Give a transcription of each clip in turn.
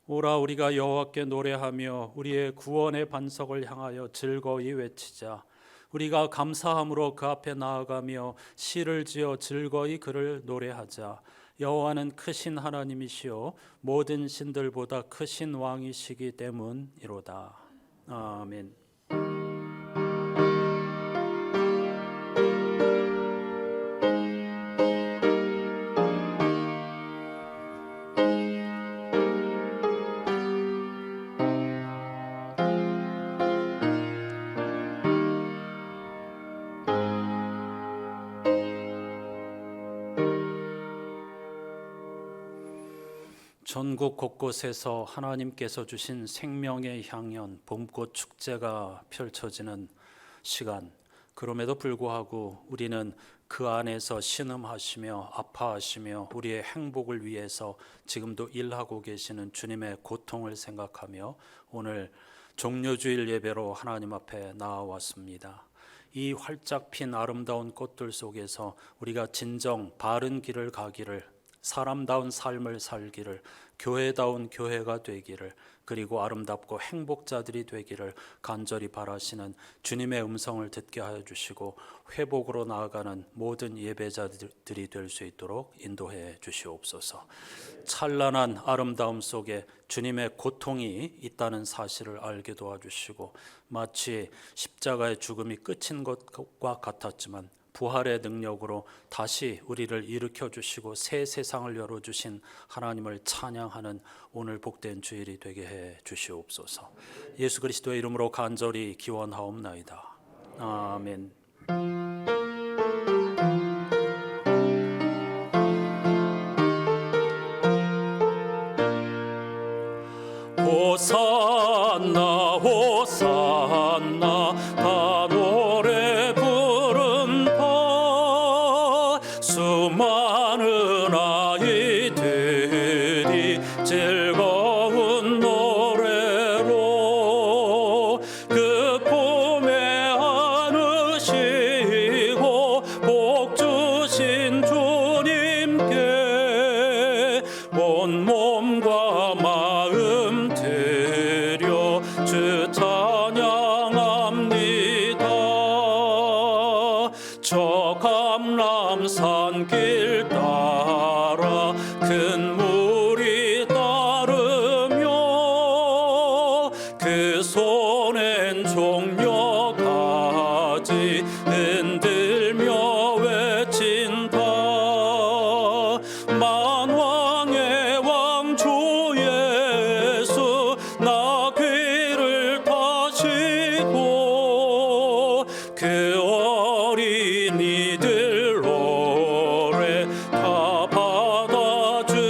오라 우리가 여호와께 노래하며 우리의 구원의 반석을 향하여 즐거이 외치자. 우리가 감사함으로 그 앞에 나아가며 시를 지어 즐거이 그를 노래하자. 여호와는 크신 하나님이시요 모든 신들보다 크신 왕이시기 때문이로다. 아멘. 전국 곳곳에서 하나님께서 주신 생명의 향연 봄꽃 축제가 펼쳐지는 시간, 그럼에도 불구하고 우리는 그 안에서 신음하시며 아파하시며 우리의 행복을 위해서 지금도 일하고 계시는 주님의 고통을 생각하며 오늘 종료주일 예배로 하나님 앞에 나아왔습니다. 이 활짝 핀 아름다운 꽃들 속에서 우리가 진정 바른 길을 가기를, 사람다운 삶을 살기를, 교회다운 교회가 되기를, 그리고 아름답고 행복자들이 되기를 간절히 바라시는 주님의 음성을 듣게 하여 주시고 회복으로 나아가는 모든 예배자들이 될 수 있도록 인도해 주시옵소서. 찬란한 아름다움 속에 주님의 고통이 있다는 사실을 알게 도와주시고, 마치 십자가의 죽음이 끝인 것과 같았지만 부활의 능력으로 다시 우리를 일으켜 주시고 새 세상을 열어주신 하나님을 찬양하는 오늘 복된 주일이 되게 해 주시옵소서. 예수 그리스도의 이름으로 간절히 기원하옵나이다. 아멘. 호산나 호산나 다 노래 부른다. 수많은 아이들이 즐거운 노래로 그 품에 안으시고 복 주신 주님께 온 몸과 마음 드려 주 찬양합니다. 저 감람산 길 따라 큰 물이 따르며 그 손엔 종려가지 흔들며 외친다. 만왕의 왕 주 예수 나 귀를 타시고 그 어린이들 노래 다 받아주신다.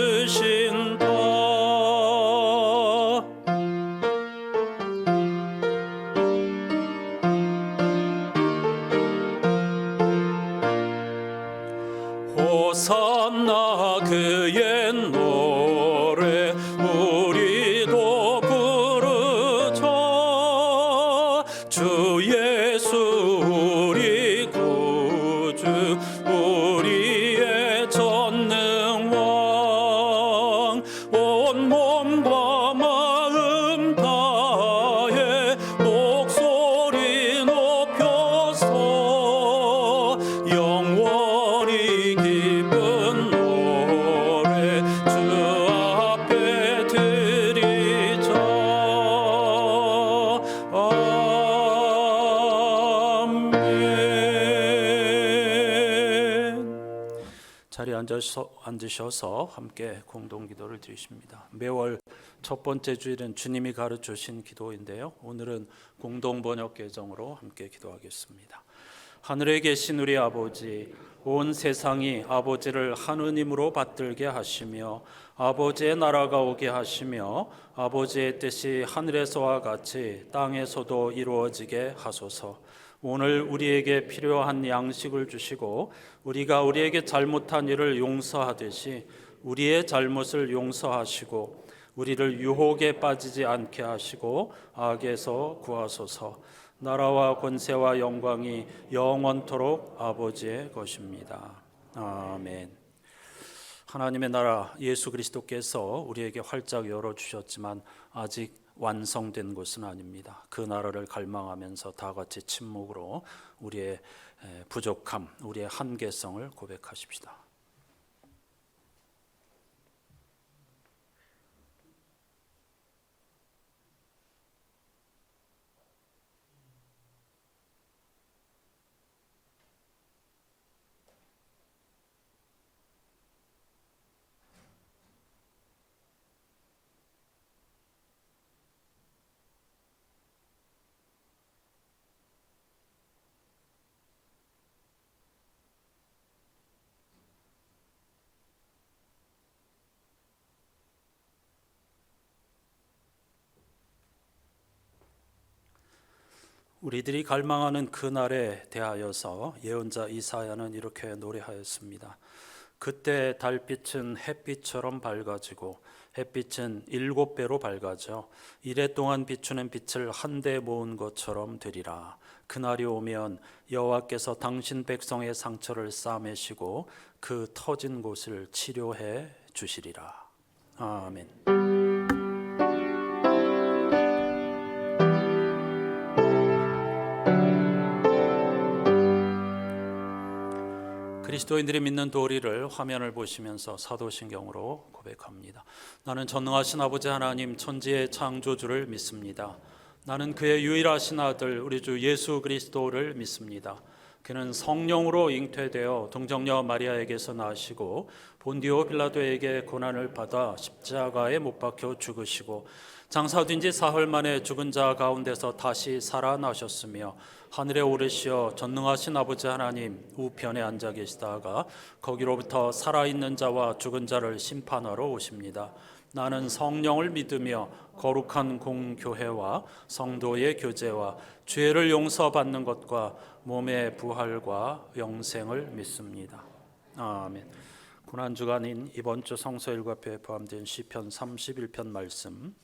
호산나 그의 노래 우리도 부르자. 주 예수 우리 구주 우리의 전능왕 온 몸과 마음 다해 목소리 높여서 영원히 기쁜 노래 주 앞에 드리자. 아멘. 자리에 앉으셔서 함께 공동기도를 드리십니다. 매월 첫 번째 주일은 주님이 가르쳐주신 기도인데요, 오늘은 공동번역 계정으로 함께 기도하겠습니다. 하늘에 계신 우리 아버지, 온 세상이 아버지를 하느님으로 받들게 하시며 아버지의 나라가 오게 하시며 아버지의 뜻이 하늘에서와 같이 땅에서도 이루어지게 하소서. 오늘 우리에게 필요한 양식을 주시고 우리가 우리에게 잘못한 일을 용서하듯이 우리의 잘못을 용서하시고 우리를 유혹에 빠지지 않게 하시고 악에서 구하소서. 나라와 권세와 영광이 영원토록 아버지의 것입니다. 아멘. 하나님의 나라 예수 그리스도께서 우리에게 활짝 열어주셨지만 아직 완성된 것은 아닙니다. 그 나라를 갈망하면서 다 같이 침묵으로 우리의 부족함, 우리의 한계성을 고백하십시다. 우리들이 갈망하는 그날에 대하여서 예언자 이사야는 이렇게 노래하였습니다. 그때 달빛은 햇빛처럼 밝아지고 햇빛은 7배로 밝아져 이래 동안 비추는 빛을 한데 모은 것처럼 되리라. 그날이 오면 여호와께서 당신 백성의 상처를 싸매시고 그 터진 곳을 치료해 주시리라. 아멘. 그리스도인들이 믿는 도리를 화면을 보시면서 사도신경으로 고백합니다. 나는 전능하신 아버지 하나님 천지의 창조주를 믿습니다. 나는 그의 유일하신 아들 우리 주 예수 그리스도를 믿습니다. 그는 성령으로 잉태되어 동정녀 마리아에게서 나시고 본디오 빌라도에게 고난을 받아 십자가에 못 박혀 죽으시고 장사된 지 사흘 만에 죽은 자 가운데서 다시 살아나셨으며 하늘에 오르시어 전능하신 아버지 하나님 우편에 앉아 계시다가 거기로부터 살아있는 자와 죽은 자를 심판하러 오십니다. 나는 성령을 믿으며 거룩한 공교회와 성도의 교제와 죄를 용서받는 것과 몸의 부활과 영생을 믿습니다. 아멘. 고난주간인 이번 주 성서일과표에 포함된 시편 31편 말씀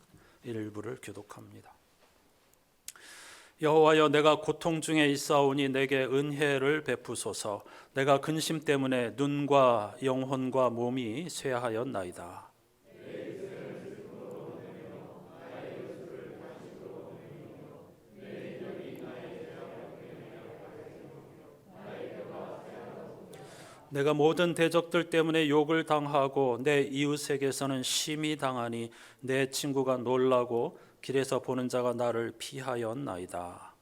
일부를 교독합니다. 여호와여, 내가 고통 중에 있사오니 내게 은혜를 베푸소서. 내가 근심 때문에 눈과 영혼과 몸이 쇠하였나이다. 내가 모든 대적들 때문에 욕을 당하고 내 이웃에게서는 심히 당하니 내 친구가 놀라고 길에서 보는 자가 나를 피하였나이다.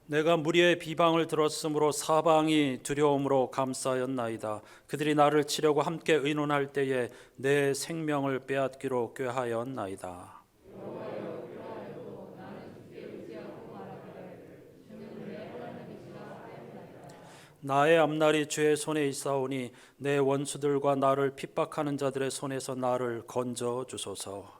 내가 무리의 비방을 들었으므로 사방이 두려움으로 감싸였나이다. 그들이 나를 치려고 함께 의논할 때에 내 생명을 빼앗기로 꾀하였나이다. 나의 앞날이 주의 손에 있사오니 내 원수들과 나를 핍박하는 자들의 손에서 나를 건져 주소서.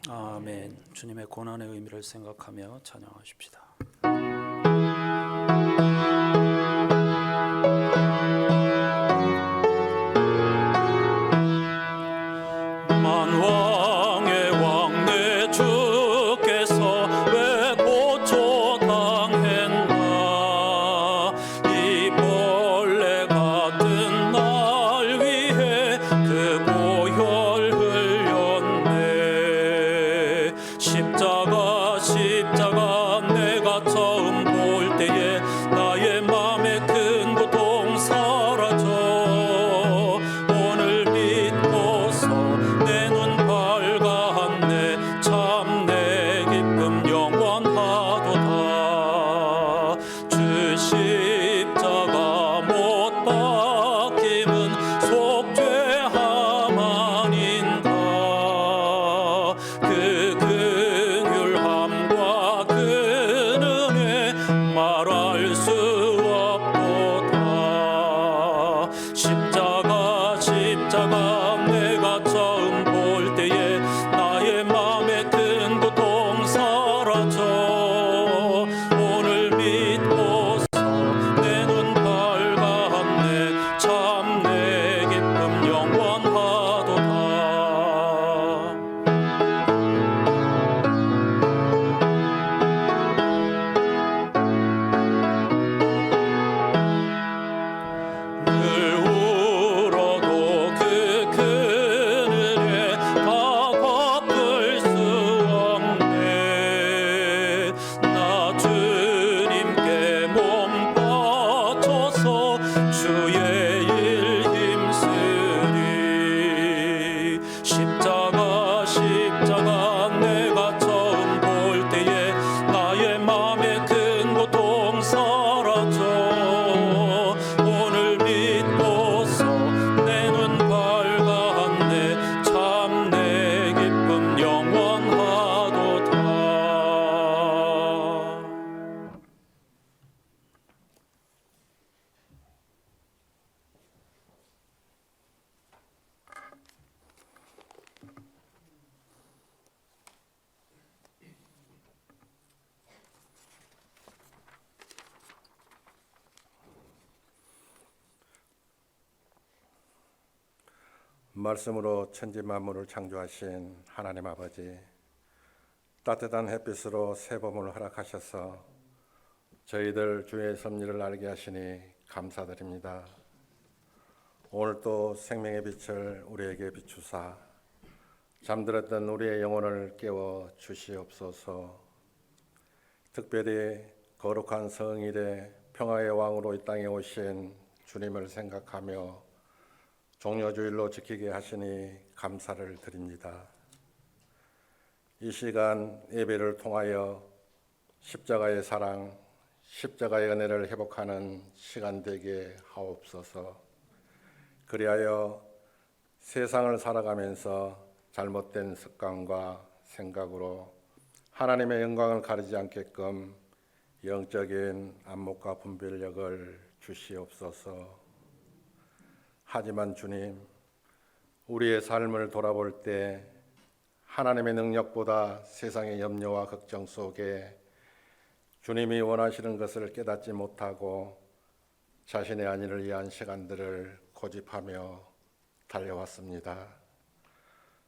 아멘. 주님의 고난의 의미를 생각하며 찬양하십시다. 만왕의 왕 내 주께서 왜 고초 당했나. 이 벌레 같은 날 위해 그 보혈 흘렸네. 십자가 내가 처음 볼 때에 나의 맘에 큰 고통 사라져. 오늘 믿고서 내 눈 밝았네. 참 내 기쁨 영원하도다. 주 십자가 못 박힘은 속죄함 아닌가. 그 긍휼함과 그 은혜 말할 수 없도다. 십자가 내가 처음 볼 때에 나의 맘에 큰 고통 사라져. 오늘 믿고서 내 눈 밝았네. 참 내 기쁨 영원하도다. 말씀으로 천지 만물을 창조하신 하나님 아버지, 따뜻한 햇빛으로 새 봄을 허락하셔서 저희들 주의 섭리를 알게 하시니 감사드립니다. 오늘 또 생명의 빛을 우리에게 비추사 잠들었던 우리의 영혼을 깨워 주시옵소서. 특별히 거룩한 성일에 평화의 왕으로 이 땅에 오신 주님을 생각하며 종려주일로 지키게 하시니 감사를 드립니다. 이 시간 예배를 통하여 십자가의 사랑, 십자가의 은혜를 회복하는 시간 되게 하옵소서. 그리하여 세상을 살아가면서 잘못된 습관과 생각으로 하나님의 영광을 가리지 않게끔 영적인 안목과 분별력을 주시옵소서. 하지만 주님, 우리의 삶을 돌아볼 때 하나님의 능력보다 세상의 염려와 걱정 속에 주님이 원하시는 것을 깨닫지 못하고 자신의 안위를 위한 시간들을 고집하며 달려왔습니다.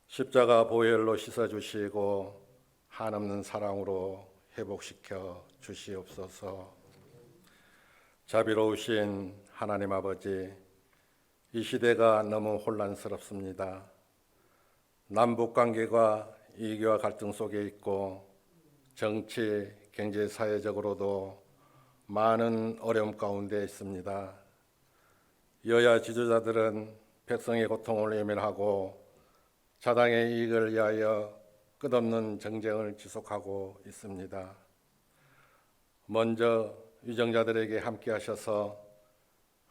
십자가 보혈로 씻어주시고 한없는 사랑으로 회복시켜 주시옵소서. 자비로우신 하나님 아버지, 이 시대가 너무 혼란스럽습니다. 남북관계가 이익과 갈등 속에 있고 정치, 경제, 사회적으로도 많은 어려움 가운데 있습니다. 여야 지도자들은 백성의 고통을 외면하고 자당의 이익을 위하여 끝없는 정쟁을 지속하고 있습니다. 먼저 위정자들에게 함께 하셔서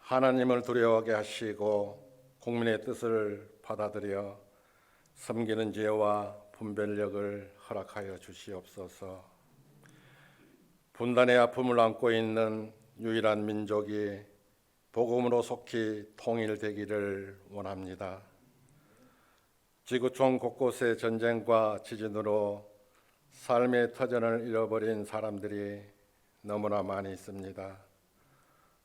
하나님을 두려워하게 하시고 국민의 뜻을 받아들여 섬기는 지혜와 분별력을 허락하여 주시옵소서. 분단의 아픔을 안고 있는 유일한 민족이 복음으로 속히 통일되기를 원합니다. 지구촌 곳곳의 전쟁과 지진으로 삶의 터전을 잃어버린 사람들이 너무나 많이 있습니다.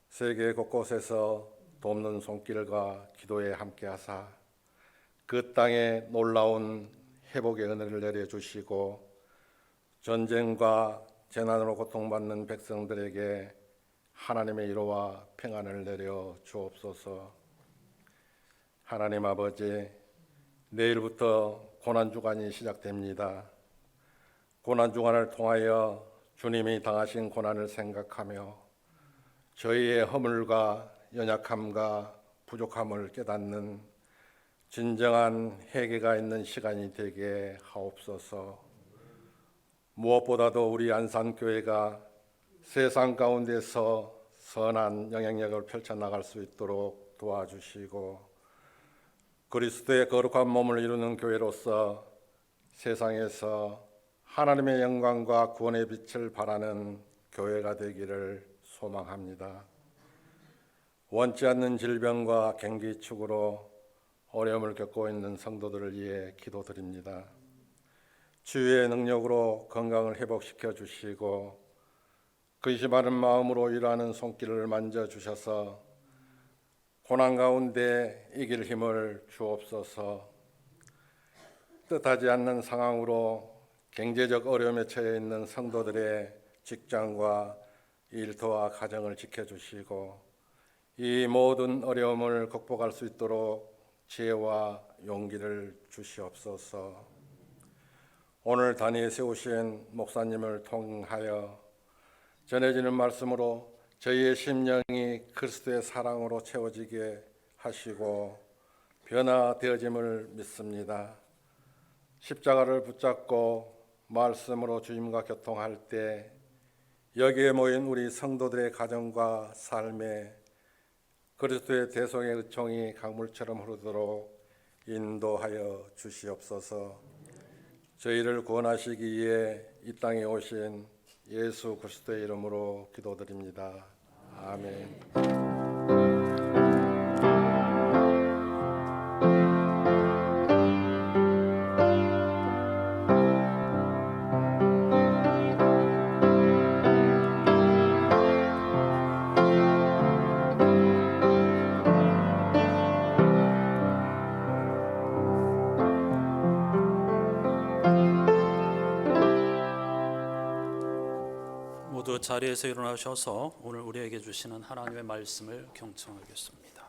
세계 곳곳에서 돕는 손길과 기도에 함께하사 그 땅에 놀라운 회복의 은혜를 내려주시고 전쟁과 재난으로 고통받는 백성들에게 하나님의 위로와 평안을 내려 주옵소서. 하나님 아버지, 내일부터 고난주간이 시작됩니다. 고난주간을 통하여 주님이 당하신 고난을 생각하며 저희의 허물과 연약함과 부족함을 깨닫는 진정한 회개가 있는 시간이 되게 하옵소서. 무엇보다도 우리 안산교회가 세상 가운데서 선한 영향력을 펼쳐나갈 수 있도록 도와주시고 그리스도의 거룩한 몸을 이루는 교회로서 세상에서 하나님의 영광과 구원의 빛을 발하는 교회가 되기를 소망합니다. 원치 않는 질병과 경기축으로 어려움을 겪고 있는 성도들을 위해 기도드립니다. 치유의 능력으로 건강을 회복시켜 주시고 근심하는 마음으로 일하는 손길을 만져주셔서 고난 가운데 이길 힘을 주옵소서. 뜻하지 않는 상황으로 경제적 어려움에 처해 있는 성도들의 직장과 일터와 가정을 지켜주시고 이 모든 어려움을 극복할 수 있도록 지혜와 용기를 주시옵소서. 오늘 단위에 세우신 목사님을 통하여 전해지는 말씀으로 저희의 심령이 그리스도의 사랑으로 채워지게 하시고 변화되어짐을 믿습니다. 십자가를 붙잡고 말씀으로 주님과 교통할 때 여기에 모인 우리 성도들의 가정과 삶에 그리스도의 대속의 의총이 강물처럼 흐르도록 인도하여 주시옵소서. 저희를 구원하시기 위해 이 땅에 오신 예수 그리스도의 이름으로 기도드립니다. 아멘. 모두 자리에서 일어나셔서 오늘 우리에게 주시는 하나님의 말씀을 경청하겠습니다.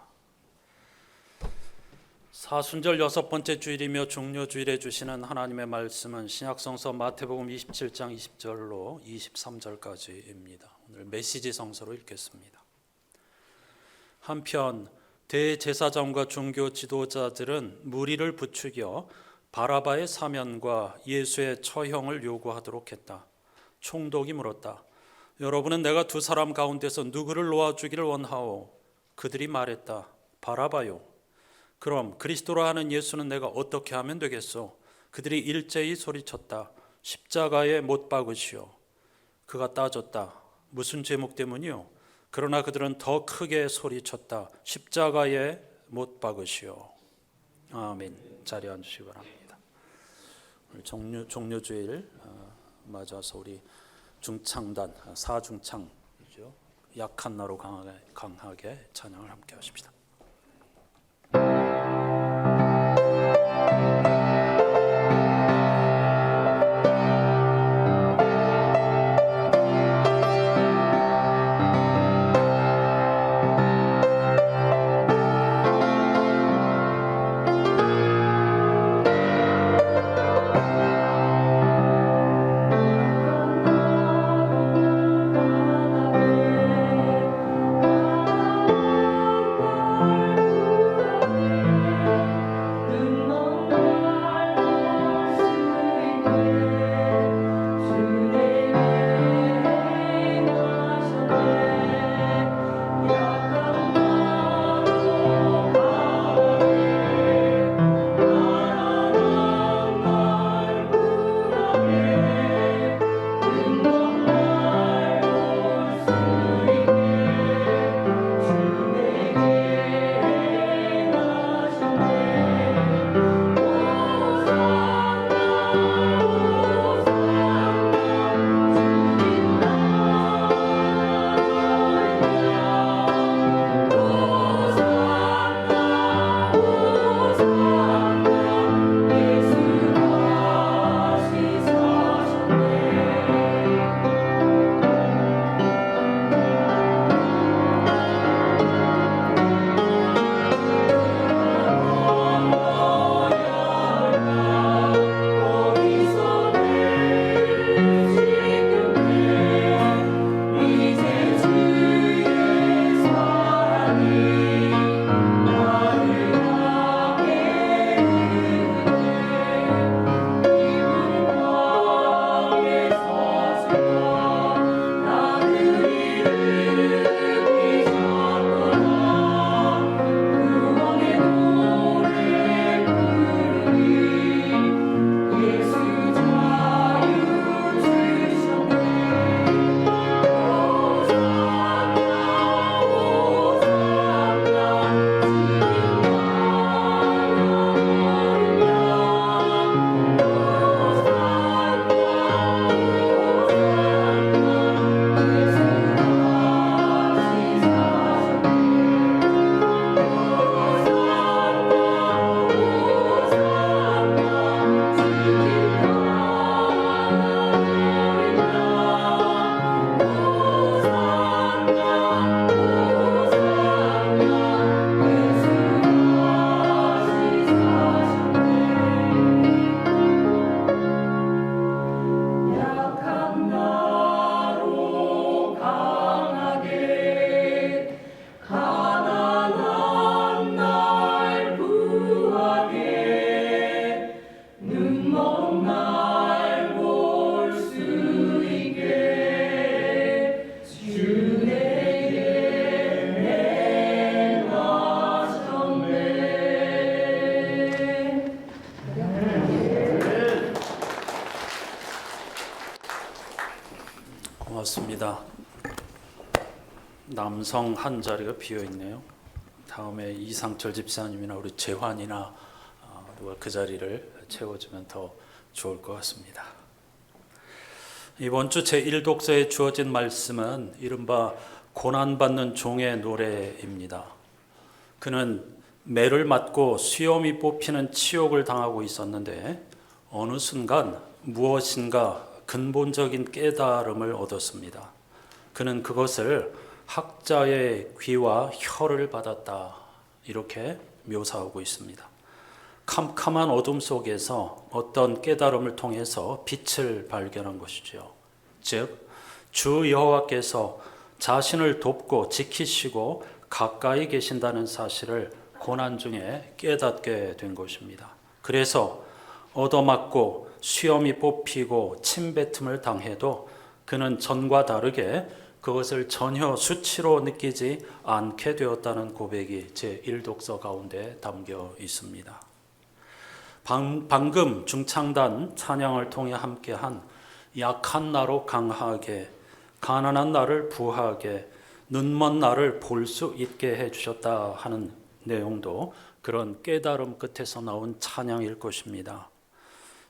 사순절 6번째 주일이며 종료주일에 주시는 하나님의 말씀은 신약성서 마태복음 27장 20절로 23절까지입니다. 오늘 메시지 성서로 읽겠습니다. 한편 대제사장과 종교 지도자들은 무리를 부추겨 바라바의 사면과 예수의 처형을 요구하도록 했다. 총독이 물었다. 여러분은 내가 두 사람 가운데서 누구를 놓아주기를 원하오? 그들이 말했다. 바라바요. 그럼 그리스도라 하는 예수는 내가 어떻게 하면 되겠소? 그들이 일제히 소리쳤다. 십자가에 못 박으시오. 그가 따졌다. 무슨 제목 때문이요? 그러나 그들은 더 크게 소리쳤다. 십자가에 못 박으시오. 아멘. 자리에 앉으시기 바랍니다. 오늘 종료주일 맞아서 우리 중창단 사중창이죠. 약한 나로 강하게 찬양을 함께 하십시다. 고맙습니다. 남성 한 자리가 비어 있네요. 다음에 이상철 집사님이나 우리 재환이나 누가 그 자리를 채워주면 더 좋을 것 같습니다. 이번 주 제1독서에 주어진 말씀은 이른바 고난받는 종의 노래입니다. 그는 매를 맞고 수염이 뽑히는 치욕을 당하고 있었는데 어느 순간 무엇인가 근본적인 깨달음을 얻었습니다. 그는 그것을 학자의 귀와 혀를 받았다 이렇게 묘사하고 있습니다. 캄캄한 어둠 속에서 어떤 깨달음을 통해서 빛을 발견한 것이죠. 즉, 주 여호와께서 자신을 돕고 지키시고 가까이 계신다는 사실을 고난 중에 깨닫게 된 것입니다. 그래서 얻어맞고 수염이 뽑히고 침뱉음을 당해도 그는 전과 다르게 그것을 전혀 수치로 느끼지 않게 되었다는 고백이 제1독서 가운데 담겨 있습니다. 방금 중창단 찬양을 통해 함께한 약한 나로 강하게, 가난한 나를 부하게, 눈먼 나를 볼 수 있게 해주셨다 하는 내용도 그런 깨달음 끝에서 나온 찬양일 것입니다.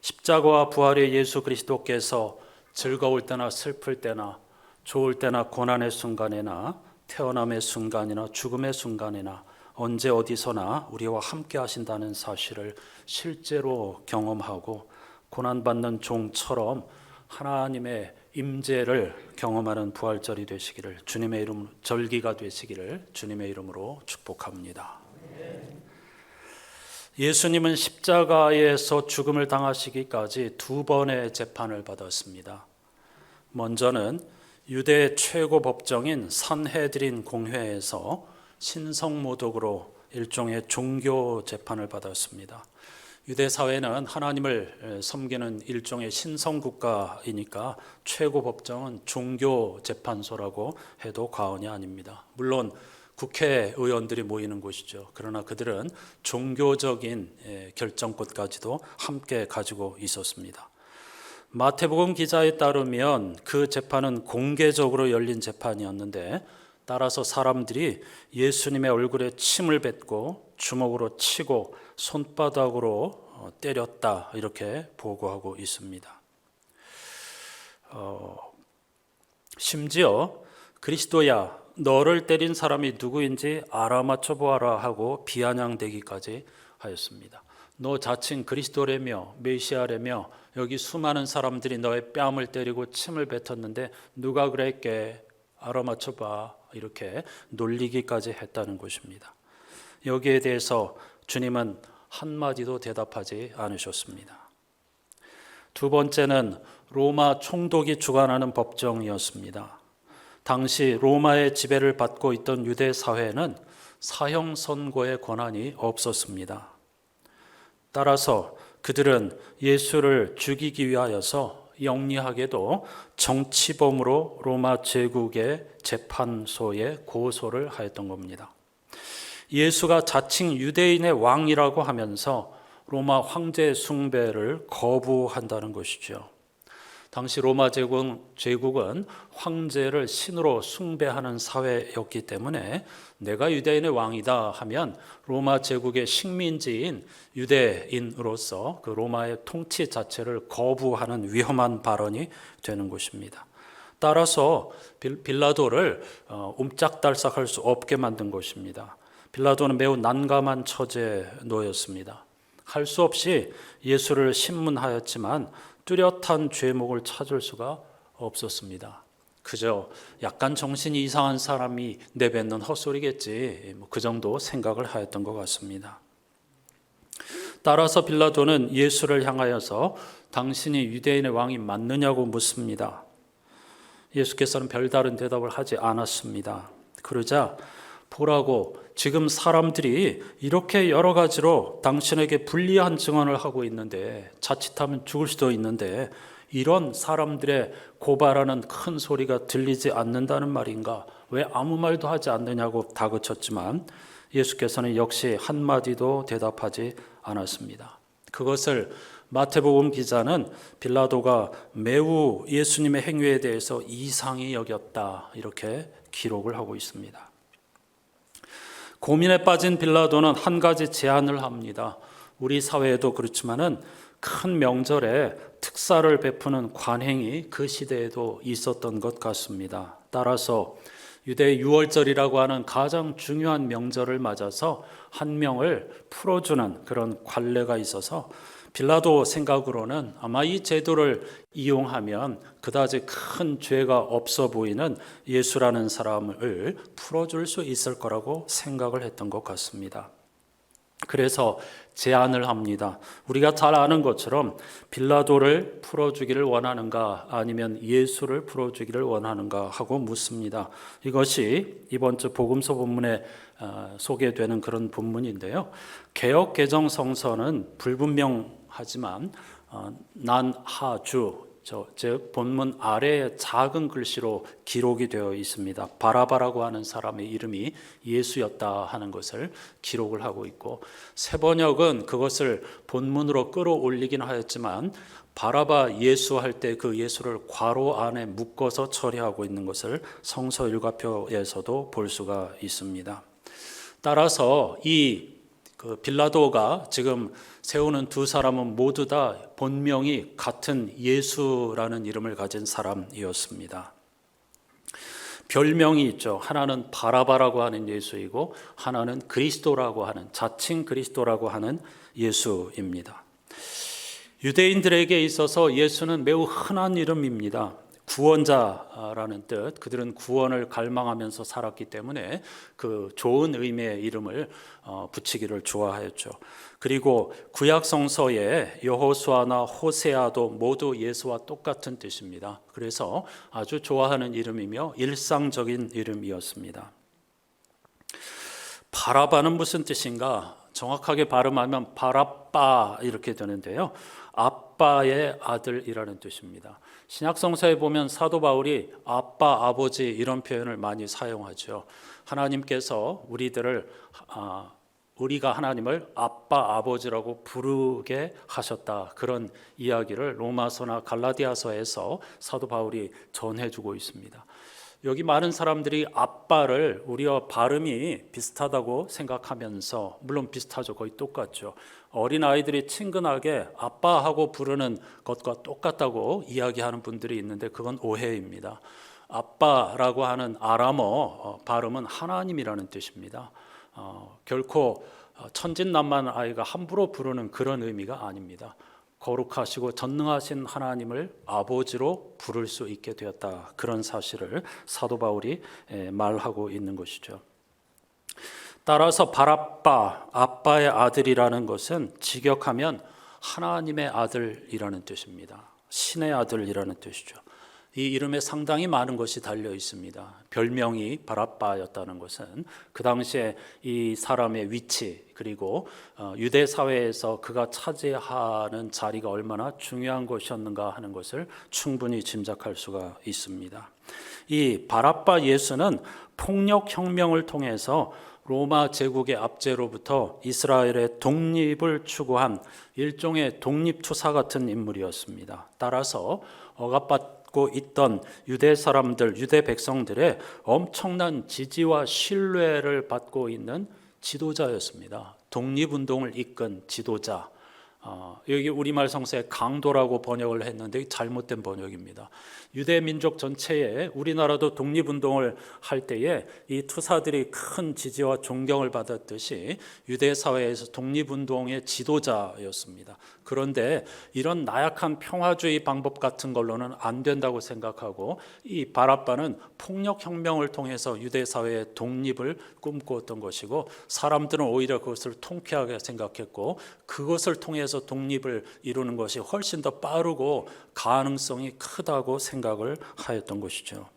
십자가와 부활의 예수 그리스도께서 즐거울 때나 슬플 때나 좋을 때나 고난의 순간에나 태어남의 순간이나 죽음의 순간에나 언제 어디서나 우리와 함께 하신다는 사실을 실제로 경험하고 고난받는 종처럼 하나님의 임재를 경험하는 부활절이 되시기를 주님의 이름 절기가 되시기를 주님의 이름으로 축복합니다. 예수님은 십자가에서 죽음을 당하시기까지 2번의 재판을 받았습니다. 먼저는 유대 최고 법정인 산헤드린 공회에서 신성모독으로 일종의 종교 재판을 받았습니다. 유대 사회는 하나님을 섬기는 일종의 신성국가이니까 최고 법정은 종교 재판소라고 해도 과언이 아닙니다. 물론 국회의원들이 모이는 곳이죠. 그러나 그들은 종교적인 결정권까지도 함께 가지고 있었습니다. 마태복음 기자에 따르면 그 재판은 공개적으로 열린 재판이었는데 따라서 사람들이 예수님의 얼굴에 침을 뱉고 주먹으로 치고 손바닥으로 때렸다 이렇게 보고하고 있습니다. 심지어 그리스도야 너를 때린 사람이 누구인지 알아맞혀 보아라 하고 비아냥대기까지 하였습니다. 너 자칭 그리스도라며 메시아라며 여기 수많은 사람들이 너의 뺨을 때리고 침을 뱉었는데 누가 그랬게 알아맞혀 봐 이렇게 놀리기까지 했다는 것입니다. 여기에 대해서 주님은 한마디도 대답하지 않으셨습니다. 두 번째는 로마 총독이 주관하는 법정이었습니다. 당시 로마의 지배를 받고 있던 유대 사회는 사형 선고의 권한이 없었습니다. 따라서 그들은 예수를 죽이기 위하여서 영리하게도 정치범으로 로마 제국의 재판소에 고소를 하였던 겁니다. 예수가 자칭 유대인의 왕이라고 하면서 로마 황제 숭배를 거부한다는 것이죠. 당시 로마 제국은 황제를 신으로 숭배하는 사회였기 때문에 내가 유대인의 왕이다 하면 로마 제국의 식민지인 유대인으로서 그 로마의 통치 자체를 거부하는 위험한 발언이 되는 것입니다. 따라서 빌라도를 옴짝달싹할 수 없게 만든 것입니다. 빌라도는 매우 난감한 처지에 놓였습니다. 할 수 없이 예수를 신문하였지만 뚜렷한 죄목을 찾을 수가 없었습니다. 그저 약간 정신이 이상한 사람이 내뱉는 헛소리겠지 그 정도 생각을 하였던 것 같습니다. 따라서 빌라도는 예수를 향하여서 당신이 유대인의 왕이 맞느냐고 묻습니다. 예수께서는 별다른 대답을 하지 않았습니다. 그러자 보라고 지금 사람들이 이렇게 여러 가지로 당신에게 불리한 증언을 하고 있는데 자칫하면 죽을 수도 있는데 이런 사람들의 고발하는 큰 소리가 들리지 않는다는 말인가? 왜 아무 말도 하지 않느냐고 다그쳤지만 예수께서는 역시 한마디도 대답하지 않았습니다. 그것을 마태복음 기자는 빌라도가 매우 예수님의 행위에 대해서 이상히 여겼다 이렇게 기록을 하고 있습니다. 고민에 빠진 빌라도는 한 가지 제안을 합니다. 우리 사회에도 그렇지만은 큰 명절에 특사를 베푸는 관행이 그 시대에도 있었던 것 같습니다. 따라서 유대 유월절이라고 하는 가장 중요한 명절을 맞아서 한 명을 풀어주는 그런 관례가 있어서 빌라도 생각으로는 아마 이 제도를 이용하면 그다지 큰 죄가 없어 보이는 예수라는 사람을 풀어줄 수 있을 거라고 생각을 했던 것 같습니다. 그래서 제안을 합니다. 우리가 잘 아는 것처럼 빌라도를 풀어주기를 원하는가 아니면 예수를 풀어주기를 원하는가 하고 묻습니다. 이것이 이번 주 복음서 본문에 소개되는 그런 본문인데요. 개역 개정 성서는 불분명하지만 난하주 즉 본문 아래에 작은 글씨로 기록이 되어 있습니다. 바라바라고 하는 사람의 이름이 예수였다 하는 것을 기록을 하고 있고, 새번역은 그것을 본문으로 끌어올리긴 하였지만 바라바 예수 할 때 그 예수를 괄호 안에 묶어서 처리하고 있는 것을 성서 일과표에서도 볼 수가 있습니다. 따라서 이 빌라도가 지금 세우는 두 사람은 모두 다 본명이 같은 예수라는 이름을 가진 사람이었습니다. 별명이 있죠. 하나는 바라바라고 하는 예수이고 하나는 그리스도라고 하는, 자칭 그리스도라고 하는 예수입니다. 유대인들에게 있어서 예수는 매우 흔한 이름입니다. 구원자라는 뜻, 그들은 구원을 갈망하면서 살았기 때문에 그 좋은 의미의 이름을 붙이기를 좋아하였죠. 그리고 구약 성서의 여호수아나 호세아도 모두 예수와 똑같은 뜻입니다. 그래서 아주 좋아하는 이름이며 일상적인 이름이었습니다. 바라바는 무슨 뜻인가? 정확하게 발음하면 바라빠 이렇게 되는데요. 아빠의 아들이라는 뜻입니다. 신약성서에 보면 사도 바울이 아빠, 아버지 이런 표현을 많이 사용하죠. 하나님께서 우리가 하나님을 아빠, 아버지라고 부르게 하셨다. 그런 이야기를 로마서나 갈라디아서에서 사도 바울이 전해주고 있습니다. 여기 많은 사람들이 아빠를 우리와 발음이 비슷하다고 생각하면서, 물론 비슷하죠. 거의 똑같죠. 어린아이들이 친근하게 아빠하고 부르는 것과 똑같다고 이야기하는 분들이 있는데 그건 오해입니다. 아빠라고 하는 아람어 발음은 하나님이라는 뜻입니다. 결코 천진난만한 아이가 함부로 부르는 그런 의미가 아닙니다. 거룩하시고 전능하신 하나님을 아버지로 부를 수 있게 되었다. 그런 사실을 사도 바울이 말하고 있는 것이죠. 따라서 바라빠, 아빠의 아들이라는 것은 직역하면 하나님의 아들이라는 뜻입니다. 신의 아들이라는 뜻이죠. 이 이름에 상당히 많은 것이 달려 있습니다. 별명이 바라빠였다는 것은 그 당시에 이 사람의 위치, 그리고 유대 사회에서 그가 차지하는 자리가 얼마나 중요한 것이었는가 하는 것을 충분히 짐작할 수가 있습니다. 이 바라빠 예수는 폭력혁명을 통해서 로마 제국의 압제로부터 이스라엘의 독립을 추구한 일종의 독립투사 같은 인물이었습니다. 따라서 억압받고 있던 유대 사람들, 유대 백성들의 엄청난 지지와 신뢰를 받고 있는 지도자였습니다. 독립운동을 이끈 지도자. 여기 우리말 성서에 강도라고 번역을 했는데 잘못된 번역입니다. 유대 민족 전체에 우리나라도 독립운동을 할 때에 이 투사들이 큰 지지와 존경을 받았듯이 유대 사회에서 독립운동의 지도자였습니다. 그런데 이런 나약한 평화주의 방법 같은 걸로는 안 된다고 생각하고 이 바라빠는 폭력혁명을 통해서 유대 사회의 독립을 꿈꾸었던 것이고, 사람들은 오히려 그것을 통쾌하게 생각했고 그것을 통해서 독립을 이루는 것이 훨씬 더 빠르고 가능성이 크다고 생각을 하였던 것이죠.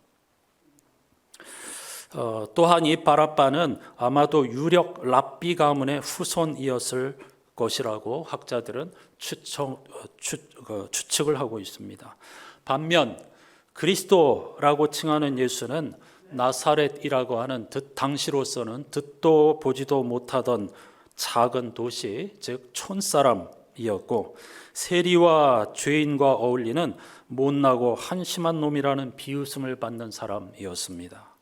또한 이 바라빠는 아마도 유력 랍비 가문의 후손이었을 것이라고 학자들은 추측을 하고 있습니다. 반면 그리스도라고 칭하는 예수는 나사렛이라고 하는 당시로서는 듣도 보지도 못하던 작은 도시, 즉 촌사람이었고 세리와 죄인과 어울리는 못나고 한심한 놈이라는 비웃음을 받는 사람이었습니다.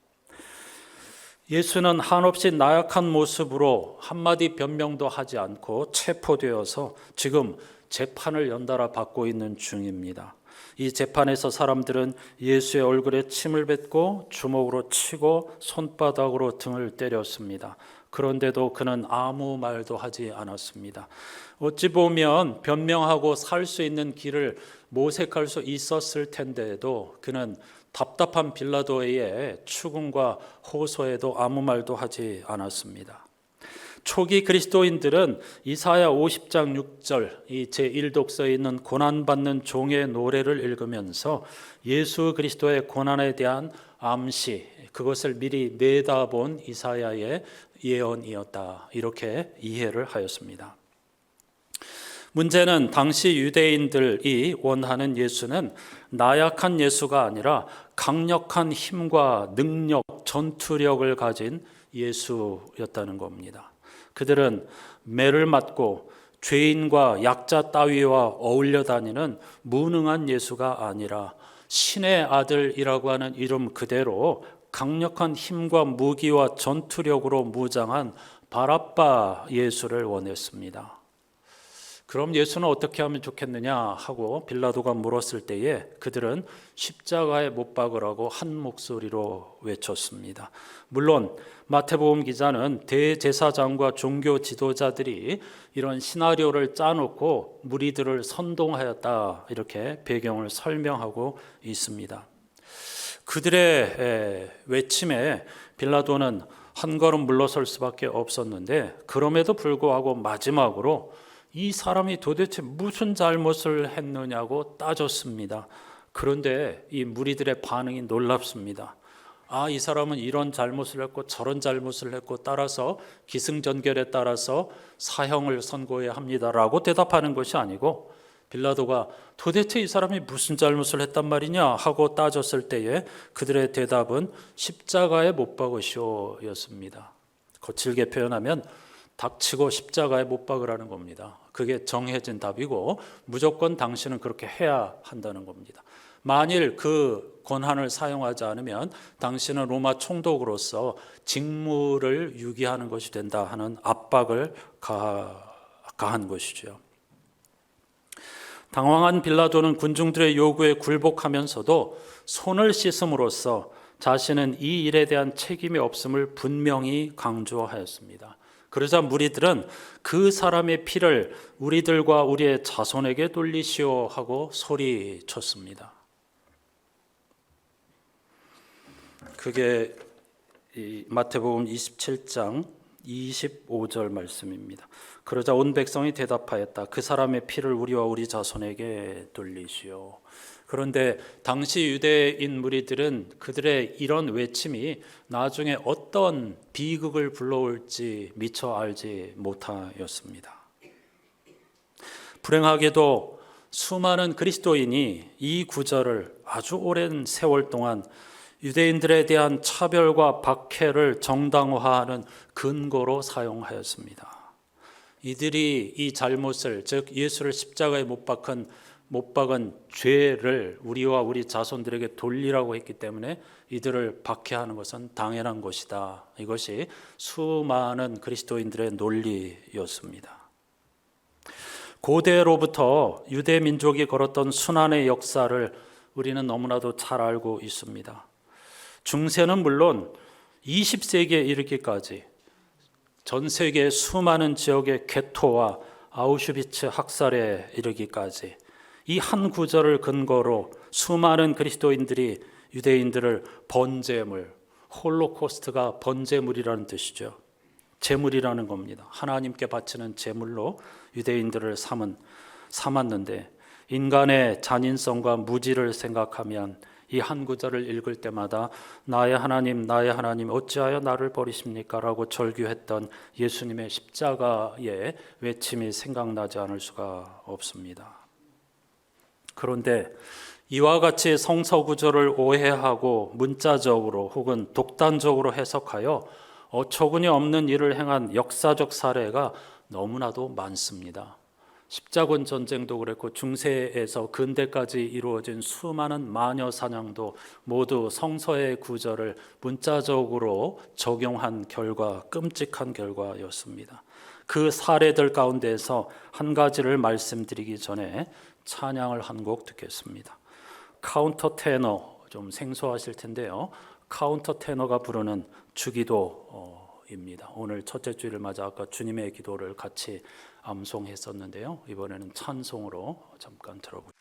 예수는 한없이 나약한 모습으로 한마디 변명도 하지 않고 체포되어서 지금 재판을 연달아 받고 있는 중입니다. 이 재판에서 사람들은 예수의 얼굴에 침을 뱉고 주먹으로 치고 손바닥으로 등을 때렸습니다. 그런데도 그는 아무 말도 하지 않았습니다. 어찌 보면 변명하고 살 수 있는 길을 모색할 수 있었을 텐데도 그는 답답한 빌라도의 추궁과 호소에도 아무 말도 하지 않았습니다. 초기 그리스도인들은 이사야 50장 6절 이 제1독서에 있는 고난받는 종의 노래를 읽으면서 예수 그리스도의 고난에 대한 암시, 그것을 미리 내다본 이사야의 예언이었다, 이렇게 이해를 하였습니다. 문제는 당시 유대인들이 원하는 예수는 나약한 예수가 아니라 강력한 힘과 능력, 전투력을 가진 예수였다는 겁니다. 그들은 매를 맞고 죄인과 약자 따위와 어울려 다니는 무능한 예수가 아니라 신의 아들이라고 하는 이름 그대로 강력한 힘과 무기와 전투력으로 무장한 바라빠 예수를 원했습니다. 그럼 예수는 어떻게 하면 좋겠느냐 하고 빌라도가 물었을 때에 그들은 십자가에 못 박으라고 한 목소리로 외쳤습니다. 물론 마태복음 기자는 대제사장과 종교 지도자들이 이런 시나리오를 짜놓고 무리들을 선동하였다, 이렇게 배경을 설명하고 있습니다. 그들의 외침에 빌라도는 한 걸음 물러설 수밖에 없었는데, 그럼에도 불구하고 마지막으로 이 사람이 도대체 무슨 잘못을 했느냐고 따졌습니다. 그런데 이 무리들의 반응이 놀랍습니다. 이 사람은 이런 잘못을 했고 저런 잘못을 했고 따라서 기승전결에 따라서 사형을 선고해야 합니다라고 대답하는 것이 아니고, 빌라도가 도대체 이 사람이 무슨 잘못을 했단 말이냐 하고 따졌을 때에 그들의 대답은 십자가에 못 박으시오였습니다. 거칠게 표현하면 닥치고 십자가에 못 박으라는 겁니다. 그게 정해진 답이고 무조건 당신은 그렇게 해야 한다는 겁니다. 만일 그 권한을 사용하지 않으면 당신은 로마 총독으로서 직무를 유기하는 것이 된다 하는 압박을 가한 것이죠. 당황한 빌라도는 군중들의 요구에 굴복하면서도 손을 씻음으로써 자신은 이 일에 대한 책임이 없음을 분명히 강조하였습니다. 그러자 무리들은 그 사람의 피를 우리들과 우리의 자손에게 돌리시오 하고 소리쳤습니다. 그게 마태복음 27장 25절 말씀입니다. 그러자 온 백성이 대답하였다. 그 사람의 피를 우리와 우리 자손에게 돌리시오. 그런데 당시 유대인 무리들은 그들의 이런 외침이 나중에 어떤 비극을 불러올지 미처 알지 못하였습니다. 불행하게도 수많은 그리스도인이 이 구절을 아주 오랜 세월 동안 유대인들에 대한 차별과 박해를 정당화하는 근거로 사용하였습니다. 이들이 이 잘못을, 즉 예수를 십자가에 못 박은 죄를 우리와 우리 자손들에게 돌리라고 했기 때문에 이들을 박해하는 것은 당연한 것이다. 이것이 수많은 그리스도인들의 논리였습니다. 고대로부터 유대 민족이 걸었던 순환의 역사를 우리는 너무나도 잘 알고 있습니다. 중세는 물론 20세기에 이르기까지 전 세계 수많은 지역의 게토와 아우슈비츠 학살에 이르기까지 이 한 구절을 근거로 수많은 그리스도인들이 유대인들을 번제물, 홀로코스트가 번제물이라는 뜻이죠. 제물이라는 겁니다. 하나님께 바치는 제물로 유대인들을 삼았는데 인간의 잔인성과 무지를 생각하면 이 한 구절을 읽을 때마다 나의 하나님 어찌하여 나를 버리십니까? 라고 절규했던 예수님의 십자가의 외침이 생각나지 않을 수가 없습니다. 그런데 이와 같이 성서 구절을 오해하고 문자적으로 혹은 독단적으로 해석하여 어처구니 없는 일을 행한 역사적 사례가 너무나도 많습니다. 십자군 전쟁도 그랬고 중세에서 근대까지 이루어진 수많은 마녀 사냥도 모두 성서의 구절을 문자적으로 적용한 결과, 끔찍한 결과였습니다. 그 사례들 가운데서 한 가지를 말씀드리기 전에 찬양을 한 곡 듣겠습니다. 카운터 테너, 좀 생소하실 텐데요. 카운터 테너가 부르는 주기도 기도입니다. 오늘 첫째 주일을 맞아 아까 주님의 기도를 같이 암송했었는데요. 이번에는 찬송으로 잠깐 들어보겠습니다.